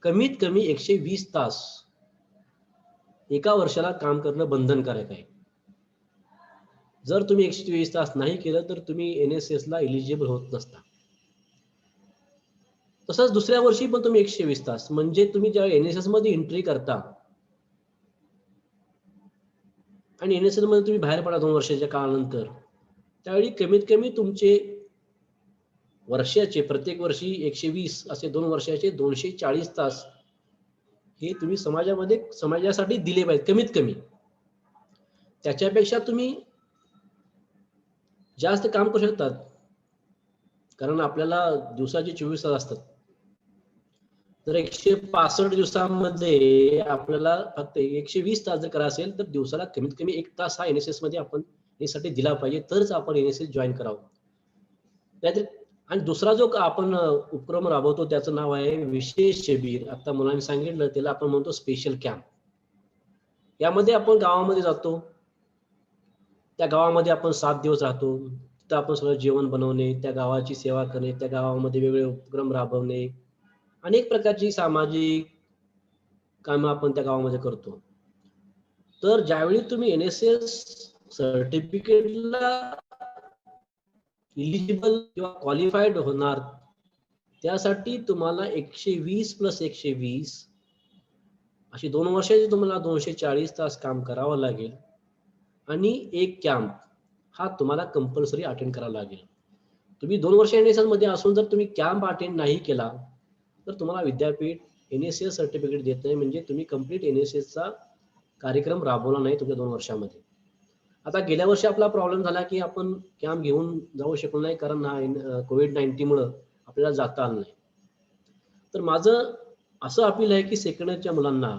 S10: कमीत कमी 120 तास एका वर्षाला काम करणं बंधनकारक आहे. जर तुम्ही 120 तास नाही केलं तर तुम्ही NSS ला एलिजिबल होत नसता. तसंच दुसऱ्या वर्षी पण तुम्ही 120 तास, म्हणजे तुम्ही जेव्हा NSS मध्ये एंट्री करता आणि NSS मध्ये तुम्ही बाहेर पडा 2 वर्षाच्या काळानंतर, त्यावेळी कमीत कमी तुमचे वर्षाचे प्रत्येक वर्षी 120 असे 2 वर्षाचे 240 तास हे तुम्ही समाजासाठी दिले पाहिजे कमीत कमी. त्याच्यापेक्षा तुम्ही जास्त काम करू शकतात, कारण आपल्याला दिवसाचे 24 तास असतात. जर 165 दिवसांमध्ये आपल्याला फक्त 120 तास जर करायचं असेल तर दिवसाला कमीत कमी 1 तास हा NSS मध्ये आपण यासाठी दिला पाहिजे, तरच आपण NSS जॉईन करावं. आणि दुसरा जो आपण उपक्रम राबवतो त्याचं नाव आहे विशेष शिबिर. आता मुलांनी सांगितलं त्याला आपण म्हणतो स्पेशल कॅम्प. यामध्ये आपण गावामध्ये जातो, त्या गावामध्ये आपण 7 दिवस राहतो, तिथं आपण सगळं जेवण बनवणे, त्या गावाची सेवा करणे, त्या गावामध्ये वेगवेगळे उपक्रम राबवणे, अनेक प्रकारची सामाजिक कामं आपण त्या गावामध्ये करतो. तर ज्यावेळी तुम्ही NSS सर्टिफिकेटला इलिजिबल किंवा क्वालिफाईड होणार, त्यासाठी तुम्हाला 120 + 120 अशी 2 वर्षाची तुम्हाला 240 तास काम करावं लागेल आणि एक कॅम्प हा तुम्हाला कंपल्सरी अटेंड करावा लागेल. तुम्ही 2 वर्ष NSS मध्ये असून जर तुम्ही कॅम्प अटेंड नाही केला तर तुम्हाला विद्यापीठ NSS सर्टिफिकेट देत नाही, म्हणजे तुम्ही कंप्लीट NSSचा कार्यक्रम राबवला नाही तुमच्या 2 वर्षामध्ये. आता गेल्या वर्षी आपला प्रॉब्लेम झाला की आपण कॅम्प घेऊन जाऊ शकलो नाही, कारण हा कोविड-19 आपल्याला जाता आलं नाही. तर माझं असं अपील आहे की सेकंड इयरच्या मुलांना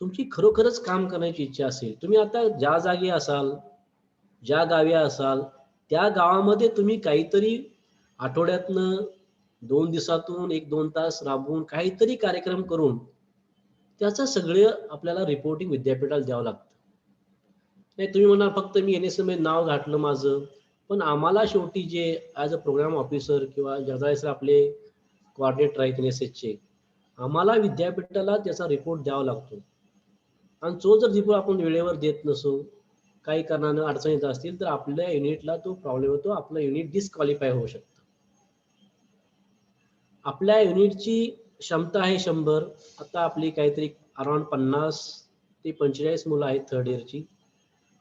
S10: तुमची खरोखरच काम करण्याची इच्छा असेल, तुम्ही आता ज्या जागी असाल, ज्या गावी असाल, त्या गावामध्ये तुम्ही काहीतरी आठवड्यातनं 2 दिवसातून 1-2 तास राबवून काहीतरी कार्यक्रम करून त्याचं सगळं आपल्याला रिपोर्टिंग विद्यापीठाला द्यावं लागतं. नाही तुम्ही म्हणा फक्त मी NSS मध्ये नाव घातलं माझं, पण आम्हाला शेवटी जे ॲज अ प्रोग्राम ऑफिसर किंवा जगदाळे सर आपले कोऑर्डिनेटर आहेत NSSचे, आम्हाला विद्यापीठाला त्याचा रिपोर्ट द्यावा लागतो. आणि तो जर रिपोर्ट आपण वेळेवर देत नसू, काही कारणानं अडचणी येत असतील, तर आपल्या युनिटला तो प्रॉब्लेम होतो, आपलं युनिट डिस्क्वालिफाय होऊ शकतं. आपल्या युनिटची क्षमता आहे 100, आता आपली काहीतरी अराउंड 50 ते 45 मुलं आहेत थर्ड इयरची.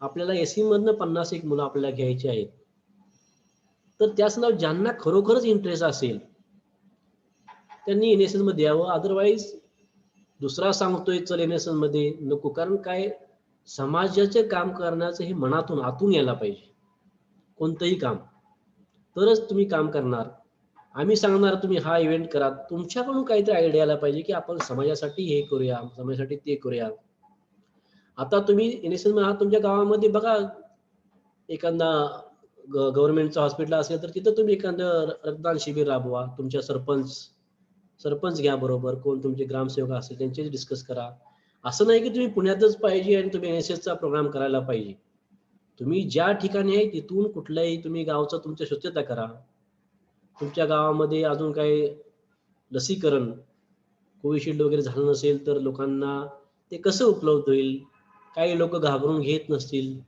S10: आपल्याला SC मधनं 51 मुलं आपल्याला घ्यायची आहेत. तर त्याच ज्यांना खरोखरच इंटरेस्ट असेल त्यांनी NSS मध्ये यावं, अदरवाईज दुसरा सांगतोय चल NSS मध्ये नको. कारण काय, समाजाचे काम करण्याचं हे मनातून आतून यायला पाहिजे. कोणतंही काम तरच तुम्ही काम करणार. आम्ही सांगणार तुम्ही हा इव्हेंट करा, तुमच्याकडून काहीतरी आयडिया आला पाहिजे की आपण समाजासाठी हे करूया, समाजासाठी ते करूया. आता तुम्ही NSS मध्ये आहात, तुमच्या गावामध्ये बघा एखादा गव्हर्नमेंटचं हॉस्पिटल असेल तर तिथं तुम्ही एखादं रक्तदान शिबिर राबवा. तुमच्या सरपंच घ्या बरोबर, कोण तुमचे ग्रामसेवक असेल त्यांच्याशी डिस्कस करा. असं नाही की तुम्ही पुण्यातच पाहिजे आणि तुम्ही NSSचा प्रोग्राम करायला पाहिजे. तुम्ही ज्या ठिकाणी आहे तिथून कुठल्याही तुम्ही गावचं तुमच्या स्वच्छता करा. तुमच्या गावामध्ये अजून काही लसीकरण कोविशिल्ड वगैरे झालं नसेल तर लोकांना ते कसं उपलब्ध होईल. काही लोक घाबरून घेत नसतील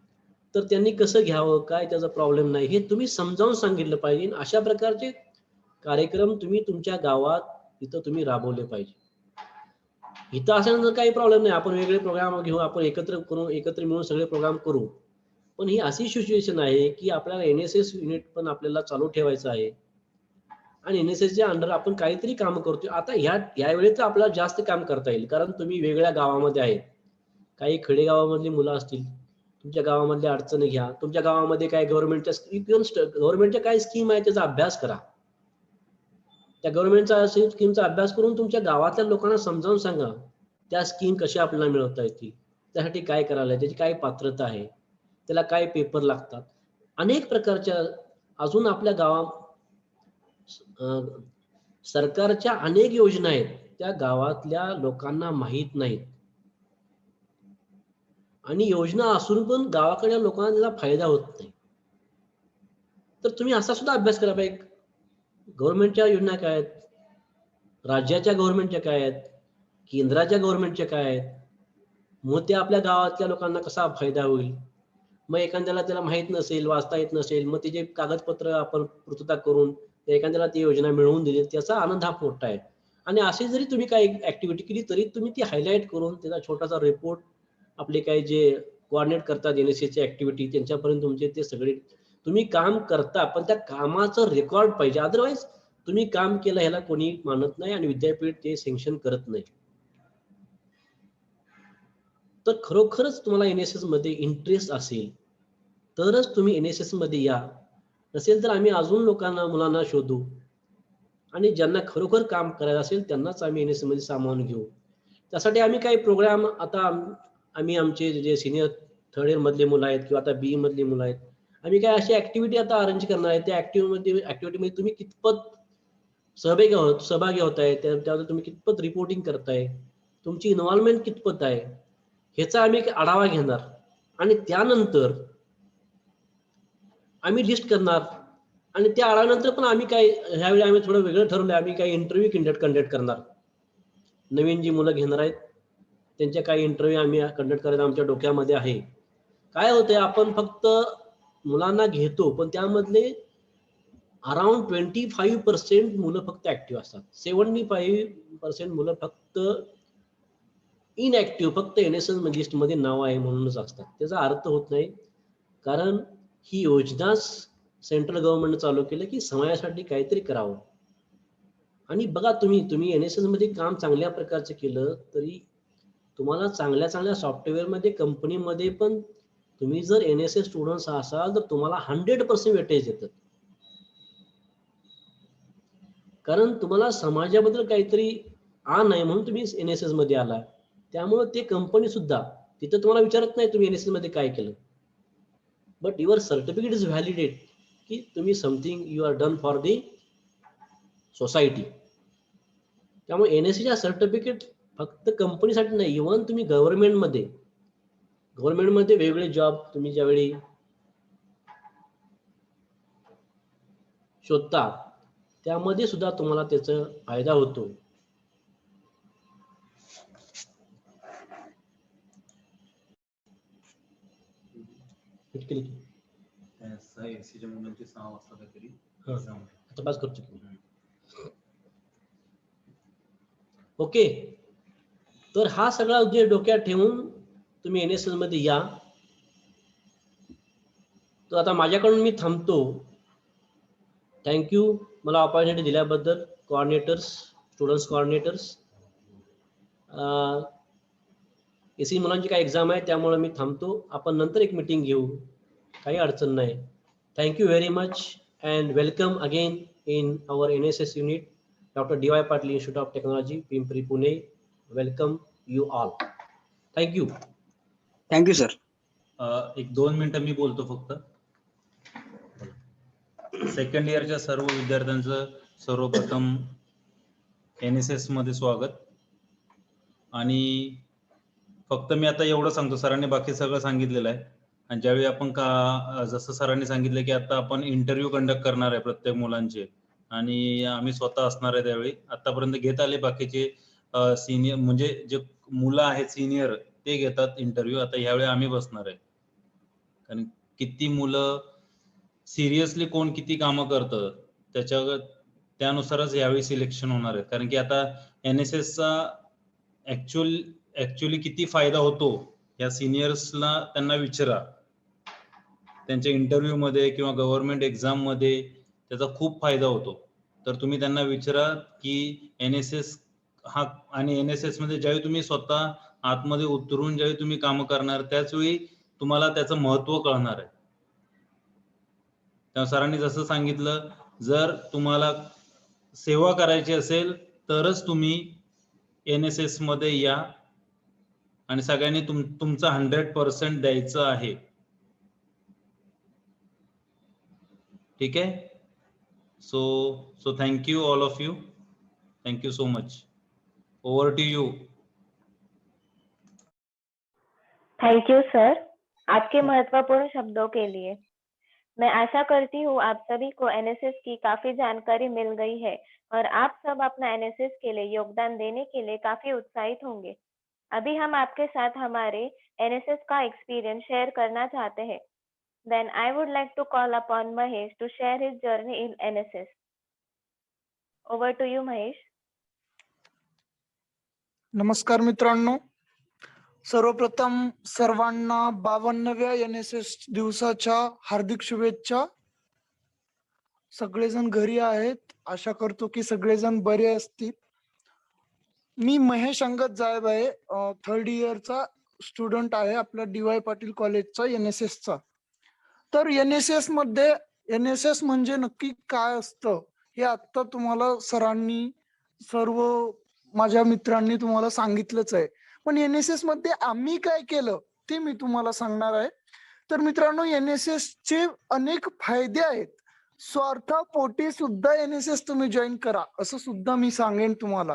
S10: तर त्यांनी कसं घ्यावं, काय त्याचा प्रॉब्लेम नाही, हे तुम्ही समजावून सांगितलं पाहिजे. अशा प्रकारचे कार्यक्रम तुम्ही तुमच्या गावात तिथं तुम्ही राबवले पाहिजे. इथं असल्यानंतर काही प्रॉब्लेम नाही, आपण वेगळे प्रोग्राम घेऊ, आपण एकत्र मिळून सगळे प्रोग्राम करू. पण ही अशी सिच्युएशन आहे की आपल्याला NSS युनिट पण आपल्याला चालू ठेवायचं आहे आणि NSSच्या अंडर आपण काहीतरी काम करतोय. आता यावेळी तर आपल्याला जास्त काम करता येईल, कारण तुम्ही वेगळ्या गावामध्ये आहेत. काही खेडेगावामधली मुलं असतील, तुमच्या गावामधल्या अडचणी घ्या. तुमच्या गावामध्ये काय गव्हर्नमेंटच्या काय स्कीम आहे त्याचा अभ्यास करा. त्या गव्हर्नमेंटचा स्कीमचा अभ्यास करून तुमच्या गावातल्या लोकांना समजावून सांगा त्या स्कीम कशा आपल्याला मिळवता येतील, त्यासाठी काय करायला, त्याची काय पात्रता आहे, त्याला काय पेपर लागतात. अनेक प्रकारच्या अजून आपल्या सरकारच्या अनेक योजना आहेत, त्या गावातल्या लोकांना माहीत नाहीत आणि योजना असून पण गावाकडल्या लोकांना त्याचा फायदा होत नाही. तर तुम्ही असा सुद्धा अभ्यास करा पाहिजे, गव्हर्नमेंटच्या योजना काय आहेत, राज्याच्या गव्हर्नमेंटच्या काय आहेत, केंद्राच्या गव्हर्नमेंटच्या काय आहेत, मग ते आपल्या गावातल्या लोकांना कसा फायदा होईल. मग एखाद्याला त्याला माहीत नसेल, वाचता येत नसेल, मग त्याचे कागदपत्र आपण पूर्तता करून एखाद्याला ती योजना मिळवून दिली, त्याचा आनंद हा मोठा आहे. आणि अशी जरी तुम्ही काही ऍक्टिव्हिटी केली तरी तुम्ही ती हायलाईट करून त्याचा छोटासा रिपोर्ट आपले काही जे कोऑर्डिनेट करतात NSSची ऍक्टिव्हिटी त्यांच्यापर्यंत तुमचे ते सगळे तुम्ही काम करता, पण त्या कामाचं रेकॉर्ड पाहिजे. अदरवाईज तुम्ही काम केलं ह्याला कोणी मानत नाही आणि विद्यापीठ ते सँक्शन करत नाही. तर खरोखरच तुम्हाला NSS मध्ये इंटरेस्ट असेल तरच तुम्ही NSS मध्ये या. नसेल तर आम्ही अजून मुलांना शोधू आणि ज्यांना खरोखर काम करायचं असेल त्यांनाच आम्ही NSS मध्ये सामावून घेऊ. त्यासाठी आम्ही काही प्रोग्राम आता आम्ही आमचे जे सिनियर थर्ड इयर मधले मुलं आहेत किंवा आता BE मधली मुलं आहेत, आम्ही काय अशी ऍक्टिव्हिटी आता अरेंज करणार आहे. त्या ऍक्टिव्हिटीमध्ये तुम्ही कितपत सहभागी होताय, त्यामध्ये तुम्ही कितपत रिपोर्टिंग करताय, तुमची इन्व्हॉल्वमेंट कितपत आहे, ह्याचा आम्ही एक आढावा घेणार आणि त्यानंतर आम्ही लिस्ट करणार. आणि त्या आढाव्यानंतर पण आम्ही काय ह्यावेळी आम्ही थोडं वेगळं ठरवलं, आम्ही काही इंटरव्ह्यू कंडक्ट करणार. नवीन जी मुलं घेणार आहेत त्यांच्या काही इंटरव्ह्यू आम्ही कंडक्ट करायला आमच्या डोक्यामध्ये आहे. काय होतंय, आपण फक्त मुलांना घेतो पण त्यामधले अराउंड 25% मुलं फक्त ऍक्टिव्ह असतात, 75% मुलं फक्त इनऍक्टिव्ह, फक्त NSS लिस्ट मध्ये नाव आहे म्हणूनच असतात. त्याचा अर्थ होत नाही, कारण ही योजना सेंट्रल गव्हर्नमेंट चालू केलं की समाजासाठी काहीतरी करावं आणि बघा तुम्ही NSS मध्ये काम चांगल्या प्रकारचं केलं तरी तुम्हाला चांगल्या सॉफ्टवेअरमध्ये कंपनीमध्ये पण तुम्ही जर NSS स्टुडंट्स असाल तर तुम्हाला 100% वेटेज देतात. कारण तुम्हाला समाजाबद्दल काहीतरी नाही म्हणून तुम्ही NSS मध्ये आला. त्यामुळे ते कंपनी सुद्धा तिथं तुम्हाला विचारत नाही तुम्ही NSS मध्ये काय केलं. But your certificate is validate की तुम्ही something you are done for the society. त्यामुळे NSSच्या सर्टिफिकेट फक्त कंपनीसाठी नाही, इव्हन तुम्ही गव्हर्नमेंटमध्ये वेगवेगळे जॉब तुम्ही ज्यावेळी शोधता त्यामध्ये सुद्धा तुम्हाला त्याचा फायदा होतो.
S11: मुलांची 6 वाजता काहीतरी
S10: तपास करतो. ओके, तर हा सगळा जे डोक्यात ठेवून तुम्ही NSS मध्ये या. तर आता माझ्याकडून मी थांबतो. थँक्यू मला ऑपॉर्च्युनिटी दिल्याबद्दल. Coordinators, students coordinators. एसी मुलांची काय एक्झाम आहे त्यामुळे मी थांबतो. आपण नंतर एक मीटिंग घेऊ, काही अडचण नाही. Thank you very much and welcome again in our NSS unit. Doctor DY Patil Institute of Technology, Pimpri, Pune. Welcome you all. Thank you.
S12: Thank you sir.
S11: 1-2 मिनिटं मी बोलतो फक्त. सेकंड इयरच्या सर्व विद्यार्थ्यांचं सर्वप्रथम NSS मध्ये स्वागत. आणि फक्त मी आता एवढं सांगतो, सरांनी बाकी सगळं सांगितलेलं आहे. आणि ज्यावेळी आपण जसं सरांनी सांगितलं की आता आपण इंटरव्ह्यू कंडक्ट करणार आहे प्रत्येक मुलांचे, आणि आम्ही स्वतः असणार आहे त्यावेळी. आतापर्यंत घेत आले बाकीचे सिनियर, म्हणजे जे मुलं आहेत सिनियर ते घेतात इंटरव्ह्यू. आता ह्यावेळी आम्ही बसणार आहे. कारण किती मुलं सिरियसली कोण किती कामं करतं त्यानुसारच यावेळी सिलेक्शन होणार आहे. कारण की आता NSSचा ऍक्च्युअली किती फायदा होतो या सिनियर्सला त्यांना विचारा. त्यांच्या इंटरव्ह्यू मध्ये किंवा गव्हर्नमेंट एक्झाम मध्ये त्याचा खूप फायदा होतो. तर तुम्ही त्यांना विचारा की NSS हा, आणि NSS मध्ये ज्यावेळी तुम्ही स्वतः आतमध्ये उतरून ज्यावेळी तुम्ही कामं करणार त्याचवेळी तुम्हाला त्याचं महत्व कळणार आहे. त्या सरांनी जसं सांगितलं, जर तुम्हाला सेवा करायची असेल तरच तुम्ही NSS मध्ये या आणि सगळ्यांनी तुमचं 100% द्यायचं आहे. ठीक आहे. So thank you all of you. Thank you so much. Over to you.
S2: Thank you sir आपके महत्वपूर्ण शब्दों के लिए। मैं आशा करती हूँ आप सभी को NSS की काफी जानकारी मिल गई है और आप सब अपना NSS के लिए योगदान देने के लिए काफी उत्साहित होंगे। अभी हम आपके साथ हमारे NSS का एक्सपीरियंस शेयर करना चाहते हैं। Then I would like to call upon Mahesh to share his journey in NSS. Over to you, Mahesh.
S12: नमस्कार मित्रांनो, सर्वप्रथम सर्वांना 52व्या NSS दिवसाच्या हार्दिक शुभेच्छा. सगळेजण घरी आहेत, आशा करतो की सगळेजण बरे असतील. मी महेश अंगद जायब आहे, 3rd इयरचा स्टुडंट आहे आपल्या DY पाटील कॉलेजचा NSSचा. तर NSS मध्ये NSS म्हणजे नक्की काय असतं हे आता तुम्हाला सरांनी, सर्व माझ्या मित्रांनी तुम्हाला सांगितलंच आहे. पण NSS मध्ये आम्ही काय केलं ते मी तुम्हाला सांगणार आहे. तर मित्रांनो, NSS चे अनेक फायदे आहेत. स्वार्थापोटी सुद्धा NSS तुम्ही जॉईन करा असं सुद्धा मी सांगेन तुम्हाला.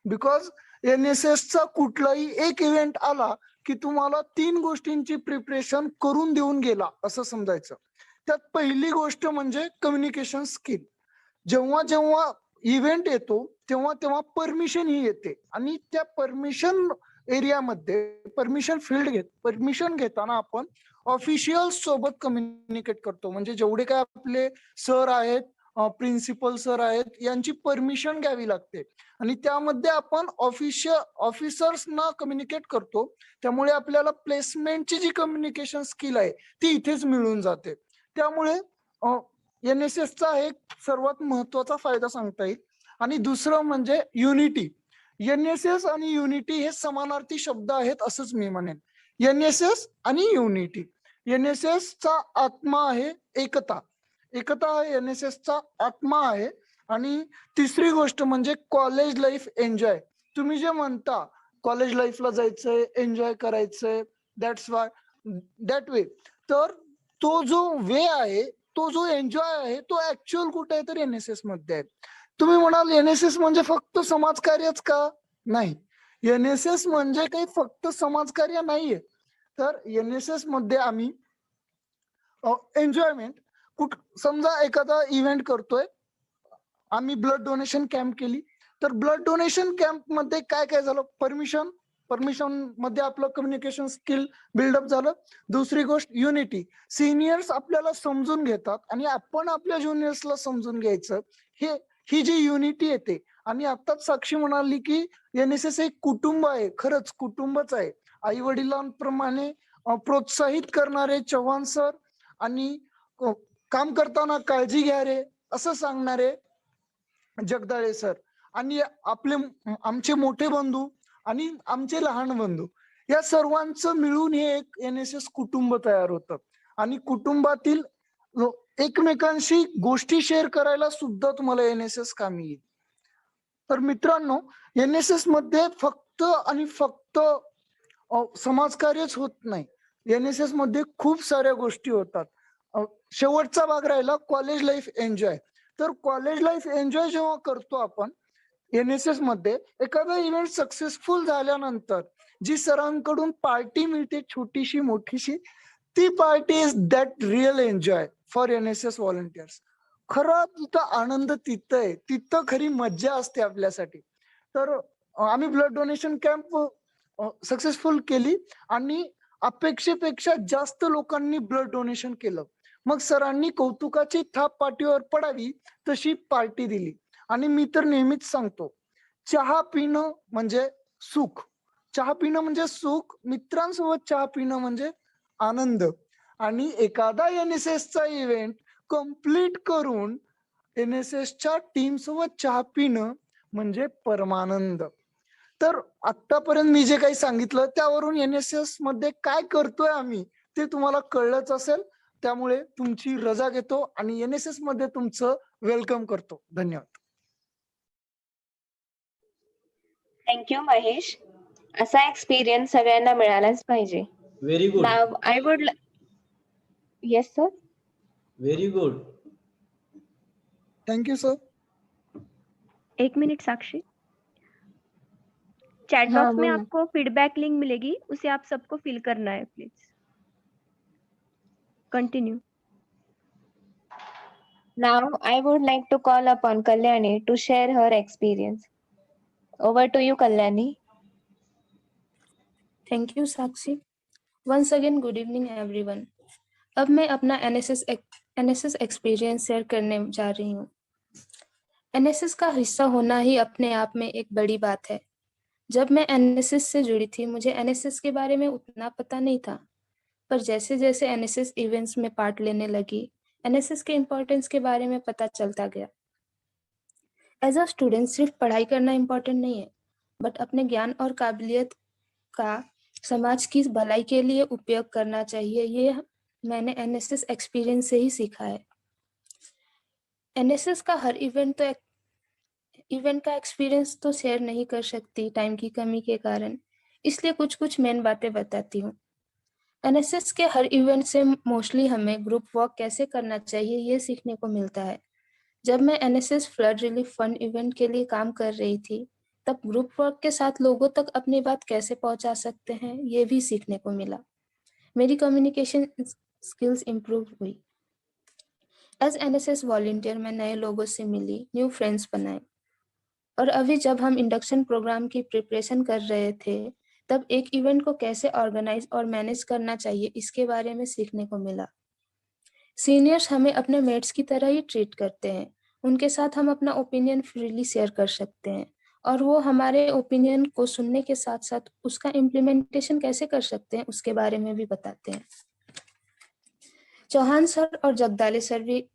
S12: बिकॉज NSS चा कुठलाही एक इव्हेंट आला की तुम्हाला 3 गोष्टींची प्रिपरेशन करून देऊन गेला असं समजायचं. त्यात पहिली गोष्ट म्हणजे कम्युनिकेशन स्किल. जेव्हा जेव्हा इव्हेंट येतो तेव्हा परमिशन ही येते आणि त्या परमिशन एरियामध्ये परमिशन घेताना आपण ऑफिशियल्स सोबत कम्युनिकेट करतो. म्हणजे जेवढे काय आपले सर आहेत, प्रिन्सिपल सर आहेत, यांची परमिशन घ्यावी लागते आणि त्यामध्ये आपण ऑफिसर्सना कम्युनिकेट करतो. त्यामुळे आपल्याला प्लेसमेंटची जी कम्युनिकेशन स्किल आहे ती इथेच मिळून जाते. त्यामुळे NSS चा एक सर्वात महत्वाचा फायदा सांगता येईल. आणि दुसरं म्हणजे युनिटी. एनएसएस आणि युनिटी हे समानार्थी शब्द आहेत असंच मी म्हणेन. एनएसएस आणि युनिटी. एनएसएस चा आत्मा आहे एकता. एकता हा एनएसएस चा आत्मा आहे. आणि तिसरी गोष्ट म्हणजे कॉलेज लाईफ एन्जॉय. तुम्ही जे म्हणता कॉलेज लाईफला जायचंय, एन्जॉय करायचंय, दॅट्स वाय दॅट वे, तर तो जो वे आहे, तो जो एन्जॉय आहे, तो ऍक्च्युअल कुठे आहे तर एनएसएस मध्ये आहे. तुम्ही म्हणाल एनएसएस म्हणजे फक्त समाजकार्यच का? नाही, एनएसएस म्हणजे काही फक्त समाजकार्य नाहीये. तर एनएसएस मध्ये आम्ही एन्जॉयमेंट, समजा एखादा इव्हेंट करतोय, आम्ही ब्लड डोनेशन कॅम्प केली, तर ब्लड डोनेशन कॅम्प मध्ये काय काय झालं? परमिशन मध्ये आपलं कम्युनिकेशन स्किल बिल्डअप झालं. दुसरी गोष्ट युनिटी. सिनियर्स आपल्याला समजून घेतात आणि आपण आपल्या ज्युनियर्सला समजून घ्यायचं, ही जी युनिटी येते. आणि आताच साक्षी म्हणाली की एनएसएस एक कुटुंब आहे. खरंच कुटुंबच आहे. आई वडिलांप्रमाणे प्रोत्साहित करणारे चव्हाण सर आणि काम करताना काळजी घ्या रे असं सांगणारे जगदाळे सर, आणि आमचे मोठे बंधू आणि आमचे लहान बंधू, या सर्वांचं मिळून हे एक एनएसएस कुटुंब तयार होतं. आणि कुटुंबातील एकमेकांशी गोष्टी शेअर करायला सुद्धा तुम्हाला एनएसएस कामी येईल. तर मित्रांनो, एनएसएस मध्ये फक्त आणि फक्त समाजकार्यच होत नाही. एनएसएस मध्ये खूप साऱ्या गोष्टी होतात. शेवटचा भाग राहिला कॉलेज लाईफ एन्जॉय. तर कॉलेज लाईफ एन्जॉय जेव्हा करतो आपण एनएसएस मध्ये, एखादा इव्हेंट सक्सेसफुल झाल्यानंतर जी सरांकडून पार्टी मिळते, छोटीशी मोठीशी, ती party is that real enjoy for NSS volunteers. खरं तिथं आनंद तिथं आहे, तिथं खरी मज्जा असते आपल्यासाठी. तर आम्ही ब्लड डोनेशन कॅम्प सक्सेसफुल केली आणि अपेक्षेपेक्षा जास्त लोकांनी ब्लड डोनेशन केलं. मग सरांनी कौतुकाची थाप पाठीवर पडावी तशी पार्टी दिली. आणि मी तर नेहमीच सांगतो, चहा पिणं म्हणजे सुख, चहा पिणं म्हणजे सुख, मित्रांसोबत चहा पिणं म्हणजे आनंद. आणि एखादा एनएसएसचा इव्हेंट कंप्लीट करून एनएसएसच्या टीम सोबत चहा पिणं म्हणजे परमानंद. तर आतापर्यंत मी जे काही सांगितलं त्यावरून एनएसएस मध्ये काय करतोय आम्ही ते तुम्हाला कळलंच असेल. त्यामुळे तुमची रजा घेतो आणि एनएसएस मध्ये तुमचं वेलकम करतो. धन्यवाद.
S2: थँक्यू महेश. असा एक्सपिरियन्स सगळ्यांना मिळालाच पाहिजे.
S10: Very good.
S2: Now I would yes sir.
S10: Very good.
S12: Thank you sir.
S1: 1 minute Sakshi, chat
S2: हाँ,
S1: बॉक्स में
S2: बोलो।
S1: आपको फीडबैक लिंक मिलेगी, उसे आप सबको फिल करना है please. Continue.
S2: Now I would like to call upon Kalyani to share her experience. Over to you, Kalyani.
S4: Thank you Sakshi. Once again good evening everyone. अब मैं अपना एनएसएस एक्सपीरियंस शेयर करने जा रही हूँ. एनएसएस का हिस्सा होना ही अपने आप में एक बड़ी बात है. जब मैं एनएसएस से जुड़ी थी, मुझे एनएसएस के बारे में उतना पता नहीं था, पर जैसे जैसे एनएसएस इवेंट्स में पार्ट लेने लगी, एनएसएस के इम्पोर्टेंस के बारे में पता चलता गया. एज अ स्टूडेंट सिर्फ पढ़ाई करना इम्पोर्टेंट नहीं है, बट अपने ज्ञान और काबिलियत का समाज की भलाई के लिए उपयोग करना चाहिए. ये मैंने एनएसएस एक्सपीरियंस से ही सीखा है. एनएसएस का हर इवेंट का एक्सपीरियंस तो शेयर नहीं कर सकती टाइम की कमी के कारण, इसलिए कुछ मेन बातें बताती हूँ. एनएसएस के हर इवेंट से मोस्टली हमें ग्रुप वर्क कैसे करना चाहिए ये सीखने को मिलता है. जब मैं NSS flood relief fund event के लिए काम कर रही थी, तब ग्रुप वर्क के साथ लोगों तक अपनी बात कैसे पहुंचा सकते हैं ये भी सीखने को मिला. मेरी कम्युनिकेशन स्किल्स इम्प्रूव हुई. एज एनएसएस वॉलंटियर मैं नए लोगों से मिली, न्यू फ्रेंड्स बनाए. और अभी जब हम इंडक्शन प्रोग्राम की प्रिपरेशन कर रहे थे, तब एक इवेंट को कैसे ऑर्गेनाइज और मैनेज करना चाहिए इसके बारे में सीखने को मिला. सीनियर्स हमें अपने मेट्स की तरह ही ट्रीट करते हैं. उनके साथ हम अपना ओपिनियन फ्रीली शेयर कर सकते हैं और वो हमारे ओपिनियन को सुनने के साथ साथ उसका इम्प्लीमेंटेशन कैसे कर सकते हैं उसके बारे में भी बताते हैं. चौहान सर और जगदाले सर भी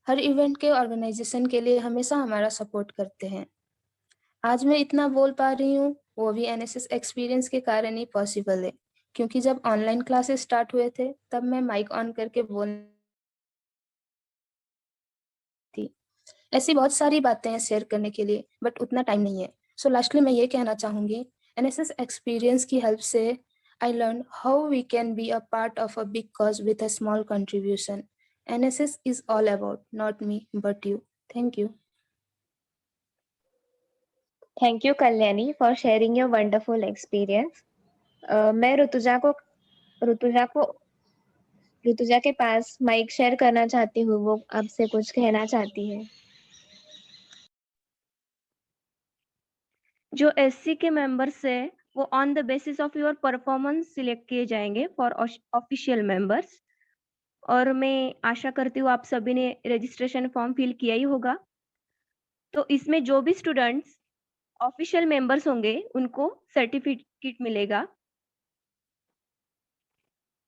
S4: हर इवेंट के ऑर्गेनाइजेशन के लिए हमेशा हमारा सपोर्ट करते हैं. आज मैं इतना बोल पा रही हूँ वो भी एनएसएस एक्सपीरियंस के कारण ही पॉसिबल है, क्योंकि जब ऑनलाइन क्लासेस स्टार्ट हुए थे तब मैं माइक ऑन करके बोल थी। ऐसी बहुत सारी बातें हैं शेयर करने के लिए, बट उतना टाइम नहीं है। सो लास्टली मैं ये कहना चाहूंगी, एनएसएस एक्सपीरियंस की हेल्प से I learn how we can be a part of a big cause with a small contribution. NSS is all about not me but you. Thank you.
S2: Thank you, Kalyani, for sharing your wonderful experience. मैं ऋतुजा के पास माइक शेयर करना चाहती हूँ। वो आपसे कुछ कहना चाहती है।
S1: जो एससी के मेंबर्स है वो on the basis of your performance select किए जाएंगे फॉर ऑफिशियल मेंबर्स। और मैं आशा करती हूँ आप सभी ने रजिस्ट्रेशन फॉर्म फिल किया ही होगा। तो इसमें जो भी स्टूडेंट्स ऑफिशियल मेंबर्स होंगे उनको सर्टिफिकेट मिलेगा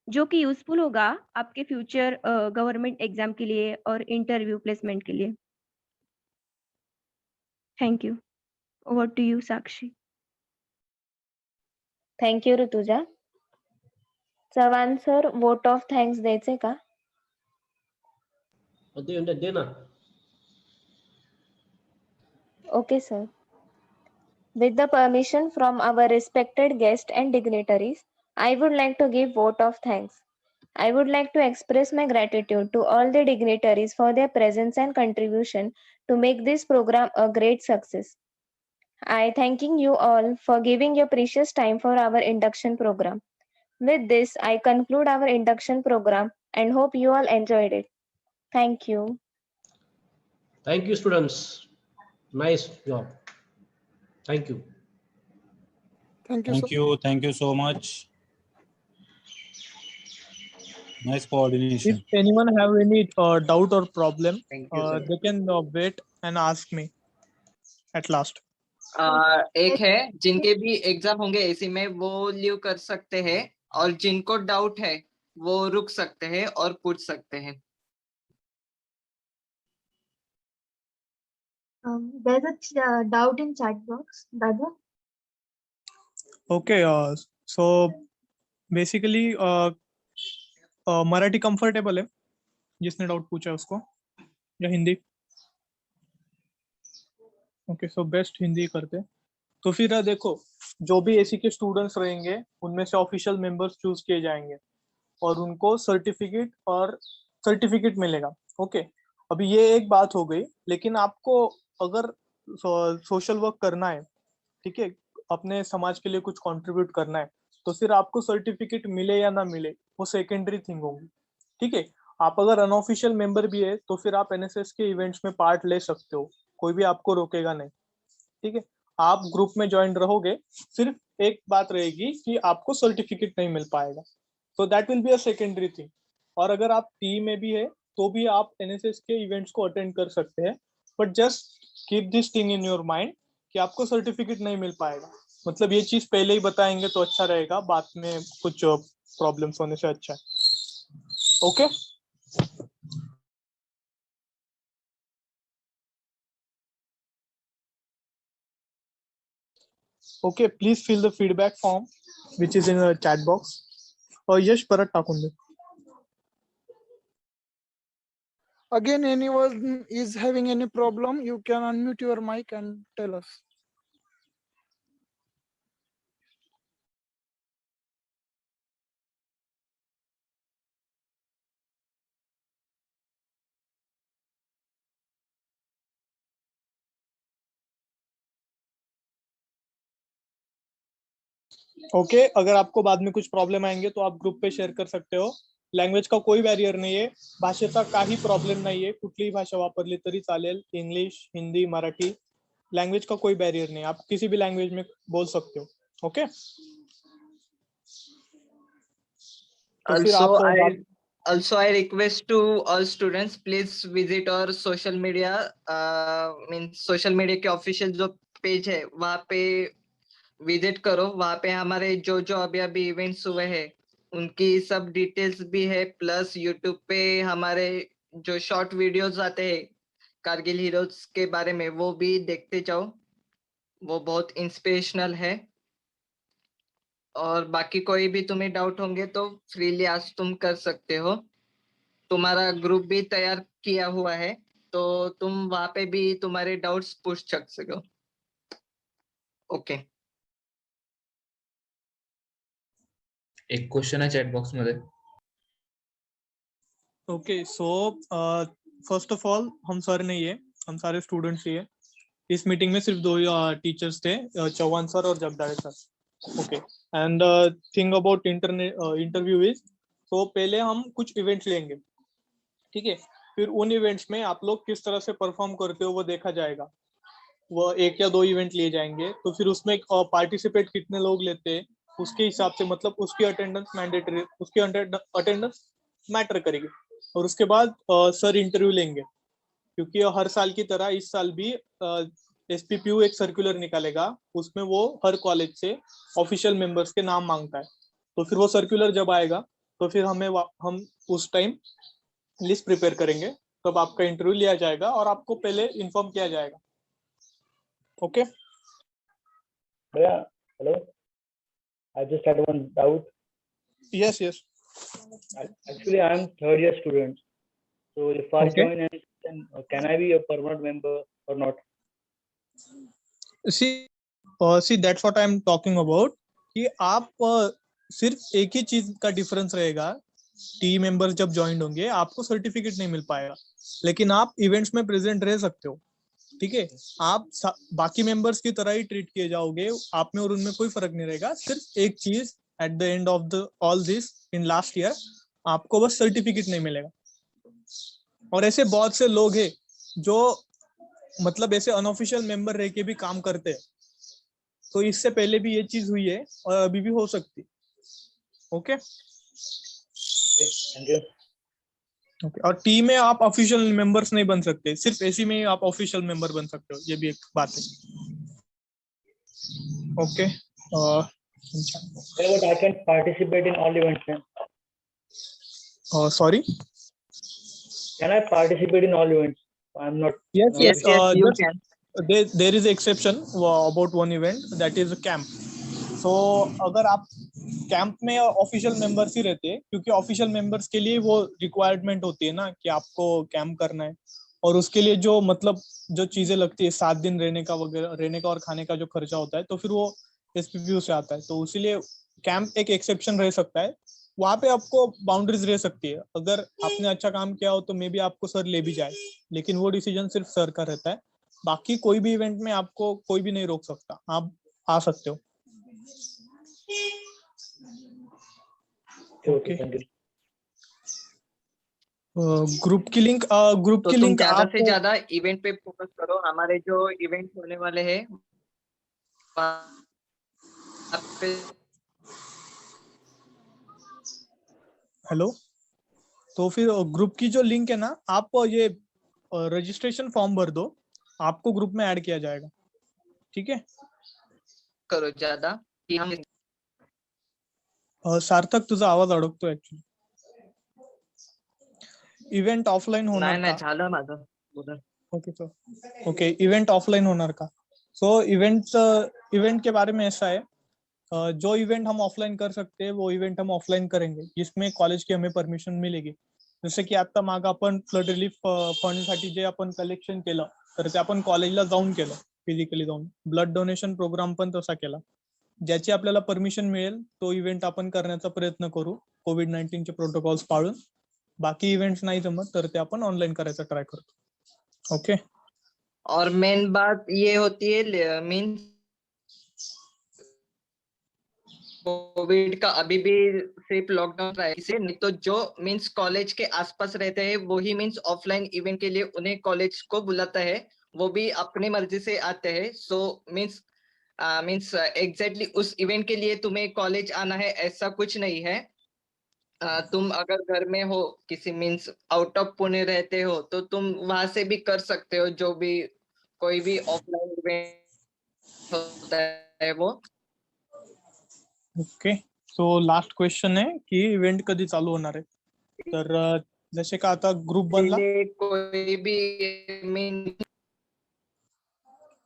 S1: जो कि यूजफुल होगा आपके फ्यूचर गवर्नमेंट एग्जाम के लिए और इंटरव्यू प्लेसमेंट के लिए। Thank you. Over to you Sakshi.
S2: Thank you Rutuja. Chavan sir, vote of thanks द्यायचे का?
S10: दे ना.
S2: Okay, sir. With the permission from our respected guests and dignitaries, I would like to give vote of thanks. I would like to express my gratitude to all the dignitaries for their presence and contribution to make this program a great success. I thanking you all for giving your precious time for our induction program. With this, I conclude our induction program and hope you all enjoyed it. Thank you.
S10: Thank you, students. Nice job. Thank you.
S12: Thank you, sir.
S11: Thank you so much. Nice coordination.
S13: If anyone have any doubt or problem,
S14: Thank you, sir.
S13: they can wait and ask me at last.
S14: एक है जिनके भी एग्जाम होंगे एसी में वो लीव कर सकते हैं और जिनको डाउट है वो रुक सकते हैं और पूछ सकते हैं.
S15: There's a doubt in chat box, Dada.
S13: Okay, so basically Marathi comfortable है जिसने डाउट पूछा उसको, या Hindi? Okay, so best Hindi करते. तो फिर देखो, जो भी एसी के स्टूडेंट्स रहेंगे उनमें से ऑफिशियल मेंबर्स चूज किए जाएंगे और उनको सर्टिफिकेट मिलेगा. ओके, अभी ये एक बात हो गई, लेकिन आपको अगर सोशल वर्क करना है, ठीक है, अपने समाज के लिए कुछ कंट्रीब्यूट करना है, तो फिर आपको सर्टिफिकेट मिले या ना मिले वो सेकेंडरी थिंग होगी. ठीक है, आप अगर अनऑफिशियल मेंबर भी है तो फिर आप एनएसएस के इवेंट्स में पार्ट ले सकते हो, कोई भी आपको रोकेगा नहीं. ठीक है, आप ग्रुप में ज्वाइन रहोगे, सिर्फ एक बात रहेगी कि आपको सर्टिफिकेट नहीं मिल पाएगा, so that will be a secondary thing. और अगर आप टीम में भी है तो भी आप एनएसएस के इवेंट्स को अटेंड कर सकते हैं, but just keep this thing in your mind कि आपको सर्टिफिकेट नहीं मिल पाएगा. मतलब ये चीज पहले ही बताएंगे तो अच्छा रहेगा, बाद में कुछ प्रॉब्लम्स होने से अच्छा है. Okay, okay, please fill the feedback form which is in the chat box. Yash परत टाकून दे.
S12: Again, anyone is having any problem, you can unmute your mic and tell us.
S13: Okay, अगर आपको बाद में कुछ प्रॉब्लम आएंगे तो आप ग्रुप पे शेअर कर सकते हो. लँग्वेज का कोई बॅरियर नाहीये, भाषेचा काही प्रॉब्लेम नाहीये, कुठलीही भाषा वापरली तरी चालेल, इंग्लिश, हिंदी, मराठी, लँग्वेज का कोई बैरियर नहीं, आप किसी भी लैंग्वेज में बोल सकते हो. ओके, तो फिर आप
S14: Also, I request to all students, please visit our social media, means social media के official जो पेज है वहाँ पे विजिट करो. वहाँ पे हमारे जो अभी इवेंट्स हुए हैं उनकी सब डिटेल्स भी है, प्लस यूट्यूब पे हमारे जो शॉर्ट वीडियोस आते हैं कारगिल हीरोज के बारे में वो भी देखते जाओ. वो बहुत इंस्पिरेशनल है। और बाकी कोई भी तुम्हें डाउट होंगे तो फ्रीली आज तुम कर सकते हो। तुम्हारा ग्रुप भी तैयार किया हुआ है, तो तुम वहां पे भी तुम्हारे डाउट्स पूछ सकते हो। ओके।
S16: एक क्वेश्चन है चॅट बॉक्स मध्ये।
S13: Okay so first of all हम सर नहीं है, हम सारे स्टूडेंट्स ही है। इस मीटिंग में सिर्फ 2 टीचर्स थे, चौहान सर और Jagdade sir. Okay and thing about interview is, तो पहले हम कुछ इवेंट्स लेंगे, ठीक है। फिर उन इवेंट्स में आप लोग किस तरह से परफॉर्म करते हो वो देखा जाएगा। वो 1 या 2 इवेंट लिए जाएंगे, तो फिर उसमें पार्टिसिपेट कितने लोग लेते हैं उसके हिसाब से, मतलब उसकी अटेंडेंस मैंडेटरी, उसकी अटेंडेंस मैटर करेगी। और उसके बाद सर इंटरव्यू लेंगे, क्योंकि हर साल की तरह इस साल भी SPPU एक सर्कुलर निकालेगा, उसमें वो हर कॉलेज से ऑफिशियल मेंबर्स के नाम मांगता है। तो फिर वो सर्कुलर जब आएगा तो फिर हम उस टाइम लिस्ट प्रिपेयर करेंगे, तब आपका इंटरव्यू लिया जाएगा और आपको पहले इन्फॉर्म किया जाएगा। ओके
S17: भैया hello, I just had one doubt.
S13: Yes.
S17: Actually, I am 3rd year student. So if I
S13: Okay.
S17: join, then can I be a permanent member or not?
S13: See that's what I am talking about, कि आप सिर्फ एक ही चीज का डिफरेंस रहेगा। टीम मेंबर्स जब ज्वाइन होंगे आपको सर्टिफिकेट नहीं मिल पाएगा, लेकिन आप इवेंट्स में प्रेजेंट रह सकते हो, ठीक है। आप बाकी मेंबर्स की तरह ही ट्रीट किए जाओगे, आप में और उनमें कोई फर्क नहीं रहेगा। सिर्फ एक चीज, at the end of the all this in last year आपको बस सर्टिफिकेट नहीं मिलेगा। और ऐसे बहुत से लोग हैं जो मतलब ऐसे अनऑफिशियल मेंबर रह के भी काम करते हैं, तो इससे पहले भी ये चीज हुई है और अभी भी हो सकती। Okay
S17: thank you.
S13: ओके और टीम में आप ऑफिशियल मेंबर्स नहीं बन सकते, सिर्फ ऐसी में ही आप ऑफिशियल मेंबर बन सकते हो, ये भी एक बात है। Okay
S17: But I can participate in all events, man.
S13: Sorry,
S17: Can I participate in all events? I'm not.
S13: yes,
S14: you can.
S13: there is exception about one event, that is camp. So अगर आप कैंप में ऑफिशियल मेंबर्स ही रहते हैं, क्योंकि ऑफिशियल मेंबर्स के लिए वो रिक्वायरमेंट होती है ना कि आपको कैंप करना है, और उसके लिए जो मतलब जो चीजें लगती है 7 दिन रहने का वगैरह, रहने का और खाने का जो खर्चा होता है, तो फिर वो SPPU से आता है। तो इसीलिए कैंप एक एक्सेप्शन रह सकता है, वहां पे आपको बाउंड्रीज रह सकती है। अगर आपने अच्छा काम किया हो तो मे बी आपको सर ले भी जाए, लेकिन वो डिसीजन सिर्फ सर का रहता है। बाकी कोई भी इवेंट में आपको कोई भी नहीं रोक सकता, आप आ सकते हो। ओके ग्रुप की लिंक
S14: तो तुम ज्यादा से ज्यादा इवेंट पे फोकस करो। हमारे जो इवेंट होने वाले हैं
S13: हेलो, तो फिर ग्रुप की जो लिंक है ना, आप ये रजिस्ट्रेशन फॉर्म भर दो, आपको ग्रुप में ऐड किया जाएगा, ठीक है।
S14: करो ज्यादा कि हम
S13: सार्थक तुझा आवाज अडकतो ऍक्च्युली। इव्हेंट ऑफलाईन होणार
S14: नाही
S13: का?
S14: झालं माझं बोला।
S13: Okay sir, okay event offline होणार का? सो इवेंट के बारे में ऐसा है, जो इवेंट हम ऑफलाइन कर सकते हैं वो इवेंट हम ऑफलाइन करेंगे, जिसमें कॉलेज की हमें परमिशन मिलेगी। जसे की आता माग आपण फ्लड रिलीफ फंड साठी जे आपण कलेक्शन केलं, तर ते आपण कॉलेजला जाऊन केलं, फिजिकली जाऊन। ब्लड डोनेशन प्रोग्राम पण तसा केला। ज्याची आपल्याला परमिशन मिळेल तो इव्हेंट आपण करण्याचा प्रयत्न करू, कोविड-19 चे प्रोटोकॉल्स पाळून। बाकी इव्हेंट्स नाही जमत तर ते आपण ऑनलाइन करायचा ट्राय करतो। ओके
S14: और मेन बात ये होती है मीन कोविड का अभी भी सिर्फ लॉकडाउन रहा है इसे, नहीं तो जो मीन्स कॉलेज के आसपास रहते हैं वो ही मीन्स ऑफलाइन इवेंट के लिए उन्हें कॉलेज को बुलाता है, वो भी अपनी मर्जी से आते हैं। सो मीन्स एग्जैक्टली उस इवेंट के लिए तुम्हें कॉलेज आना है ऐसा कुछ नहीं है। तुम अगर घर में हो, किसी मीन्स आउट ऑफ पुणे रहते हो, तो तुम वहां से भी कर सकते हो, जो भी कोई भी ऑफलाइन इवेंट होता है वो।
S13: ओके सो लास्ट क्वेश्चन है की इव्हेंट कधी चालू होणार आहे? तर जसे का आता ग्रुप बनला,
S14: कोई भी मीन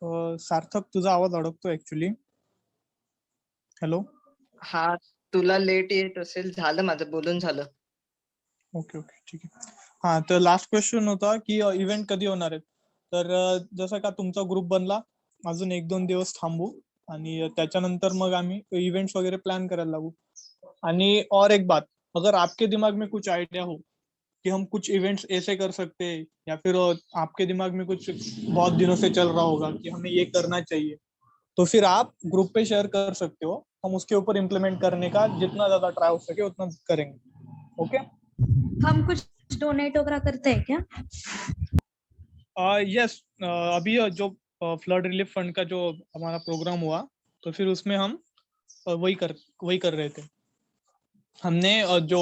S13: सार्थक तुझा आवाज अडकतो ऍक्च्युली. हॅलो.
S14: हा, तुला लेट येत असेल. झालं माझं बोलून झालं.
S13: ओके ओके ठीक आहे. हा, तर लास्ट क्वेश्चन होता की इव्हेंट कधी होणार आहेत. तर जसं का तुमचा ग्रुप बनला, अजून 1-2 दिवस थांबू आणि त्याच्यानंतर मग आम्ही इव्हेंट्स वगैरह प्लान करायला लागू. आणि और एक बात, अगर आपके दिमाग में कुछ आइडिया हो कि हम कुछ इवेंट्स ऐसे कर सकते हैं, या फिर आपके दिमाग में कुछ बहुत दिनों से चल रहा होगा कि हमें ये करना चाहिए, तो फिर आप ग्रुप पे शेयर कर सकते हो. हम उसके ऊपर इम्प्लीमेंट करने का जितना ज्यादा ट्राई हो सके उतना करेंगे. ओके.
S15: हम कुछ डोनेट वगैरह करते हैं क्या?
S13: यस, अभी जो फ्लड रिलीफ फंड का जो हमारा प्रोग्राम हुआ, तो फिर उसमें हम वही कर रहे थे. हमने जो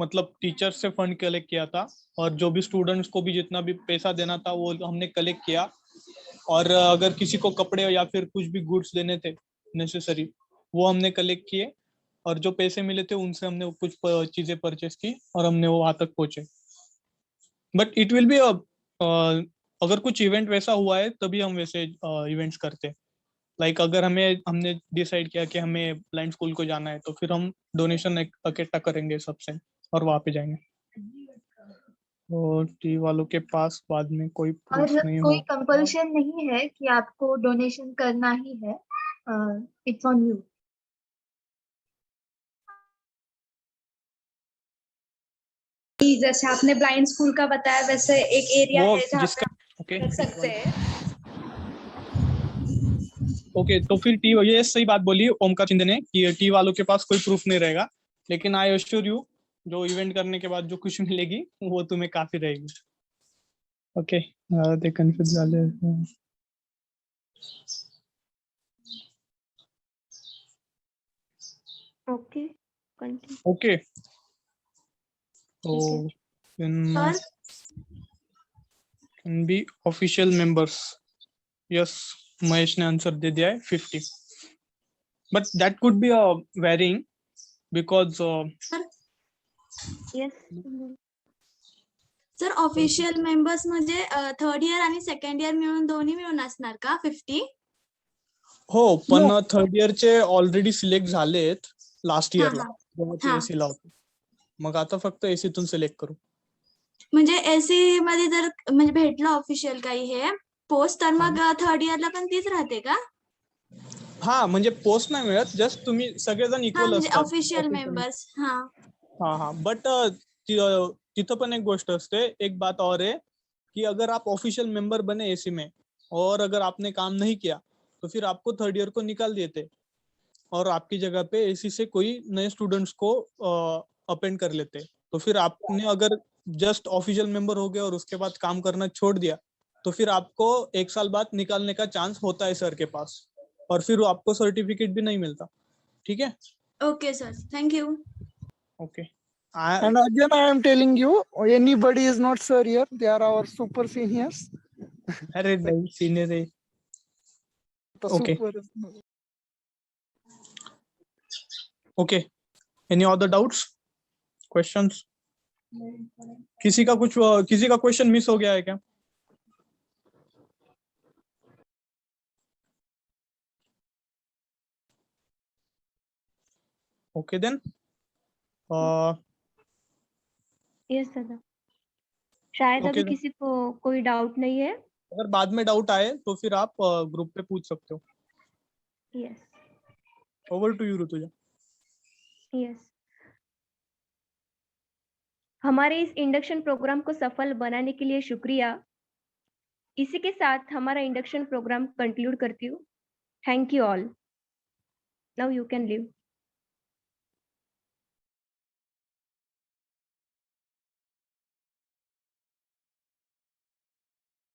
S13: मतलब टीचर्स से फंड कलेक्ट किया था, और जो भी स्टूडेंट्स को भी जितना भी पैसा देना था वो हमने कलेक्ट किया. और अगर किसी को कपड़े या फिर कुछ भी गुड्स देने थे नेसेसरी, वो हमने कलेक्ट किए. और जो पैसे मिले थे उनसे हमने कुछ चीजें परचेस की और हमने वो वहां तक पहुंचे. बट इट विल बी अगर कुछ इवेंट वैसा हुआ है तभी हम वैसे इवेंट्स करते हैं. लाइक अगर हमने डिसाइड किया कि हमें ब्लाइंड स्कूल को जाना है, तो फिर हम डोनेशन इकट्ठा करेंगे सबसे और वहां पे जाएंगे. और टी वालों के पास बाद में कोई प्रूफ
S15: और
S13: नहीं
S15: कोई
S13: हो.
S15: कंपल्शन नहीं है कि आपको डोनेशन करना ही है. It's on you.
S18: जैसे आपने ब्लाइंड स्कूल का बताया, वैसे एक एरिया
S13: वो
S18: है जहाँ
S13: जिसका
S18: पे कर सकते हैं.
S13: ओके, तो फिर टी, ये सही बात बोली ओमकार शिंदे ने कि टी वालों के पास कोई प्रूफ नहीं रहेगा, लेकिन आई एश्योर यू जो इवेंट करने के बाद जो खुशी मिलेगी वो तुम्हें काफी रहेगी. ओके. ते कन्फ्यूज झाले.
S1: Okay, continue.
S13: ओके. तो
S15: sir,
S13: can be official members. Yes, Mahesh ने आंसर दे दिया है 50. But that could be varying because
S1: yes.
S18: Sir, official members म्हणजे थर्ड इयर आणि सेकंड इयर मिळून दोन्ही मिळून असणार का 50?
S13: हो, पण थर्ड इयरचे ऑलरेडी सिलेक्ट झालेत लास्ट
S18: हा
S13: इयरला,
S18: हा
S13: जेव्हा ते
S18: हा.
S13: एसी ला होते. मग आता फक्त एसीतून सिलेक्ट करू.
S18: म्हणजे एसी मध्ये जर म्हणजे भेटलं ऑफिशियल काही हे पोस्ट, तर मग थर्ड इयरला पण तीच राहते का?
S13: हा, म्हणजे पोस्ट नाही मिळत, जस्ट तुम्ही सगळेजण
S18: हा,
S13: इक्वल
S18: म्हणजे
S13: असतात.
S18: Official members. हा
S13: हाँ हाँ, बट तिथं पण एक गोष्ट असते, एक बात और है कि अगर आप ऑफिशियल मेंबर बने एसी में और अगर आपने काम नहीं किया, तो फिर आपको थर्ड ईयर को निकाल देते और आपकी जगह पे एसी से कोई नए स्टूडेंट्स को अपेंड कर लेते. तो फिर आपने अगर जस्ट ऑफिशियल मेंबर हो गया और उसके बाद काम करना छोड़ दिया, तो फिर आपको 1 साल बाद निकालने का चांस होता है सर के पास, और फिर आपको सर्टिफिकेट भी नहीं मिलता. ठीक है.
S18: Okay sir, thank you.
S13: Okay.
S12: And again, I am telling you, anybody is not sir here. They are our super seniors.
S13: अरे नहीं, सीनियर है.
S12: The
S13: Okay.
S12: super.
S13: Okay. Any other doubts? Questions? किसी का क्वेश्चन मिस हो गया है क्या? Okay then.
S1: यस दादा. शायद
S13: Okay
S1: अभी
S13: then.
S1: किसी को कोई डाउट नहीं है.
S13: अगर बाद में डाउट आए तो फिर आप ग्रुप पे पूछ सकते हो.
S1: Yes.
S13: Over to you Rutuja.
S1: Yes. हमारे इस इंडक्शन प्रोग्राम को सफल बनाने के लिए शुक्रिया. इसी के साथ हमारा इंडक्शन प्रोग्राम कंक्लूड करती हूँ. Thank you all. Now you can leave.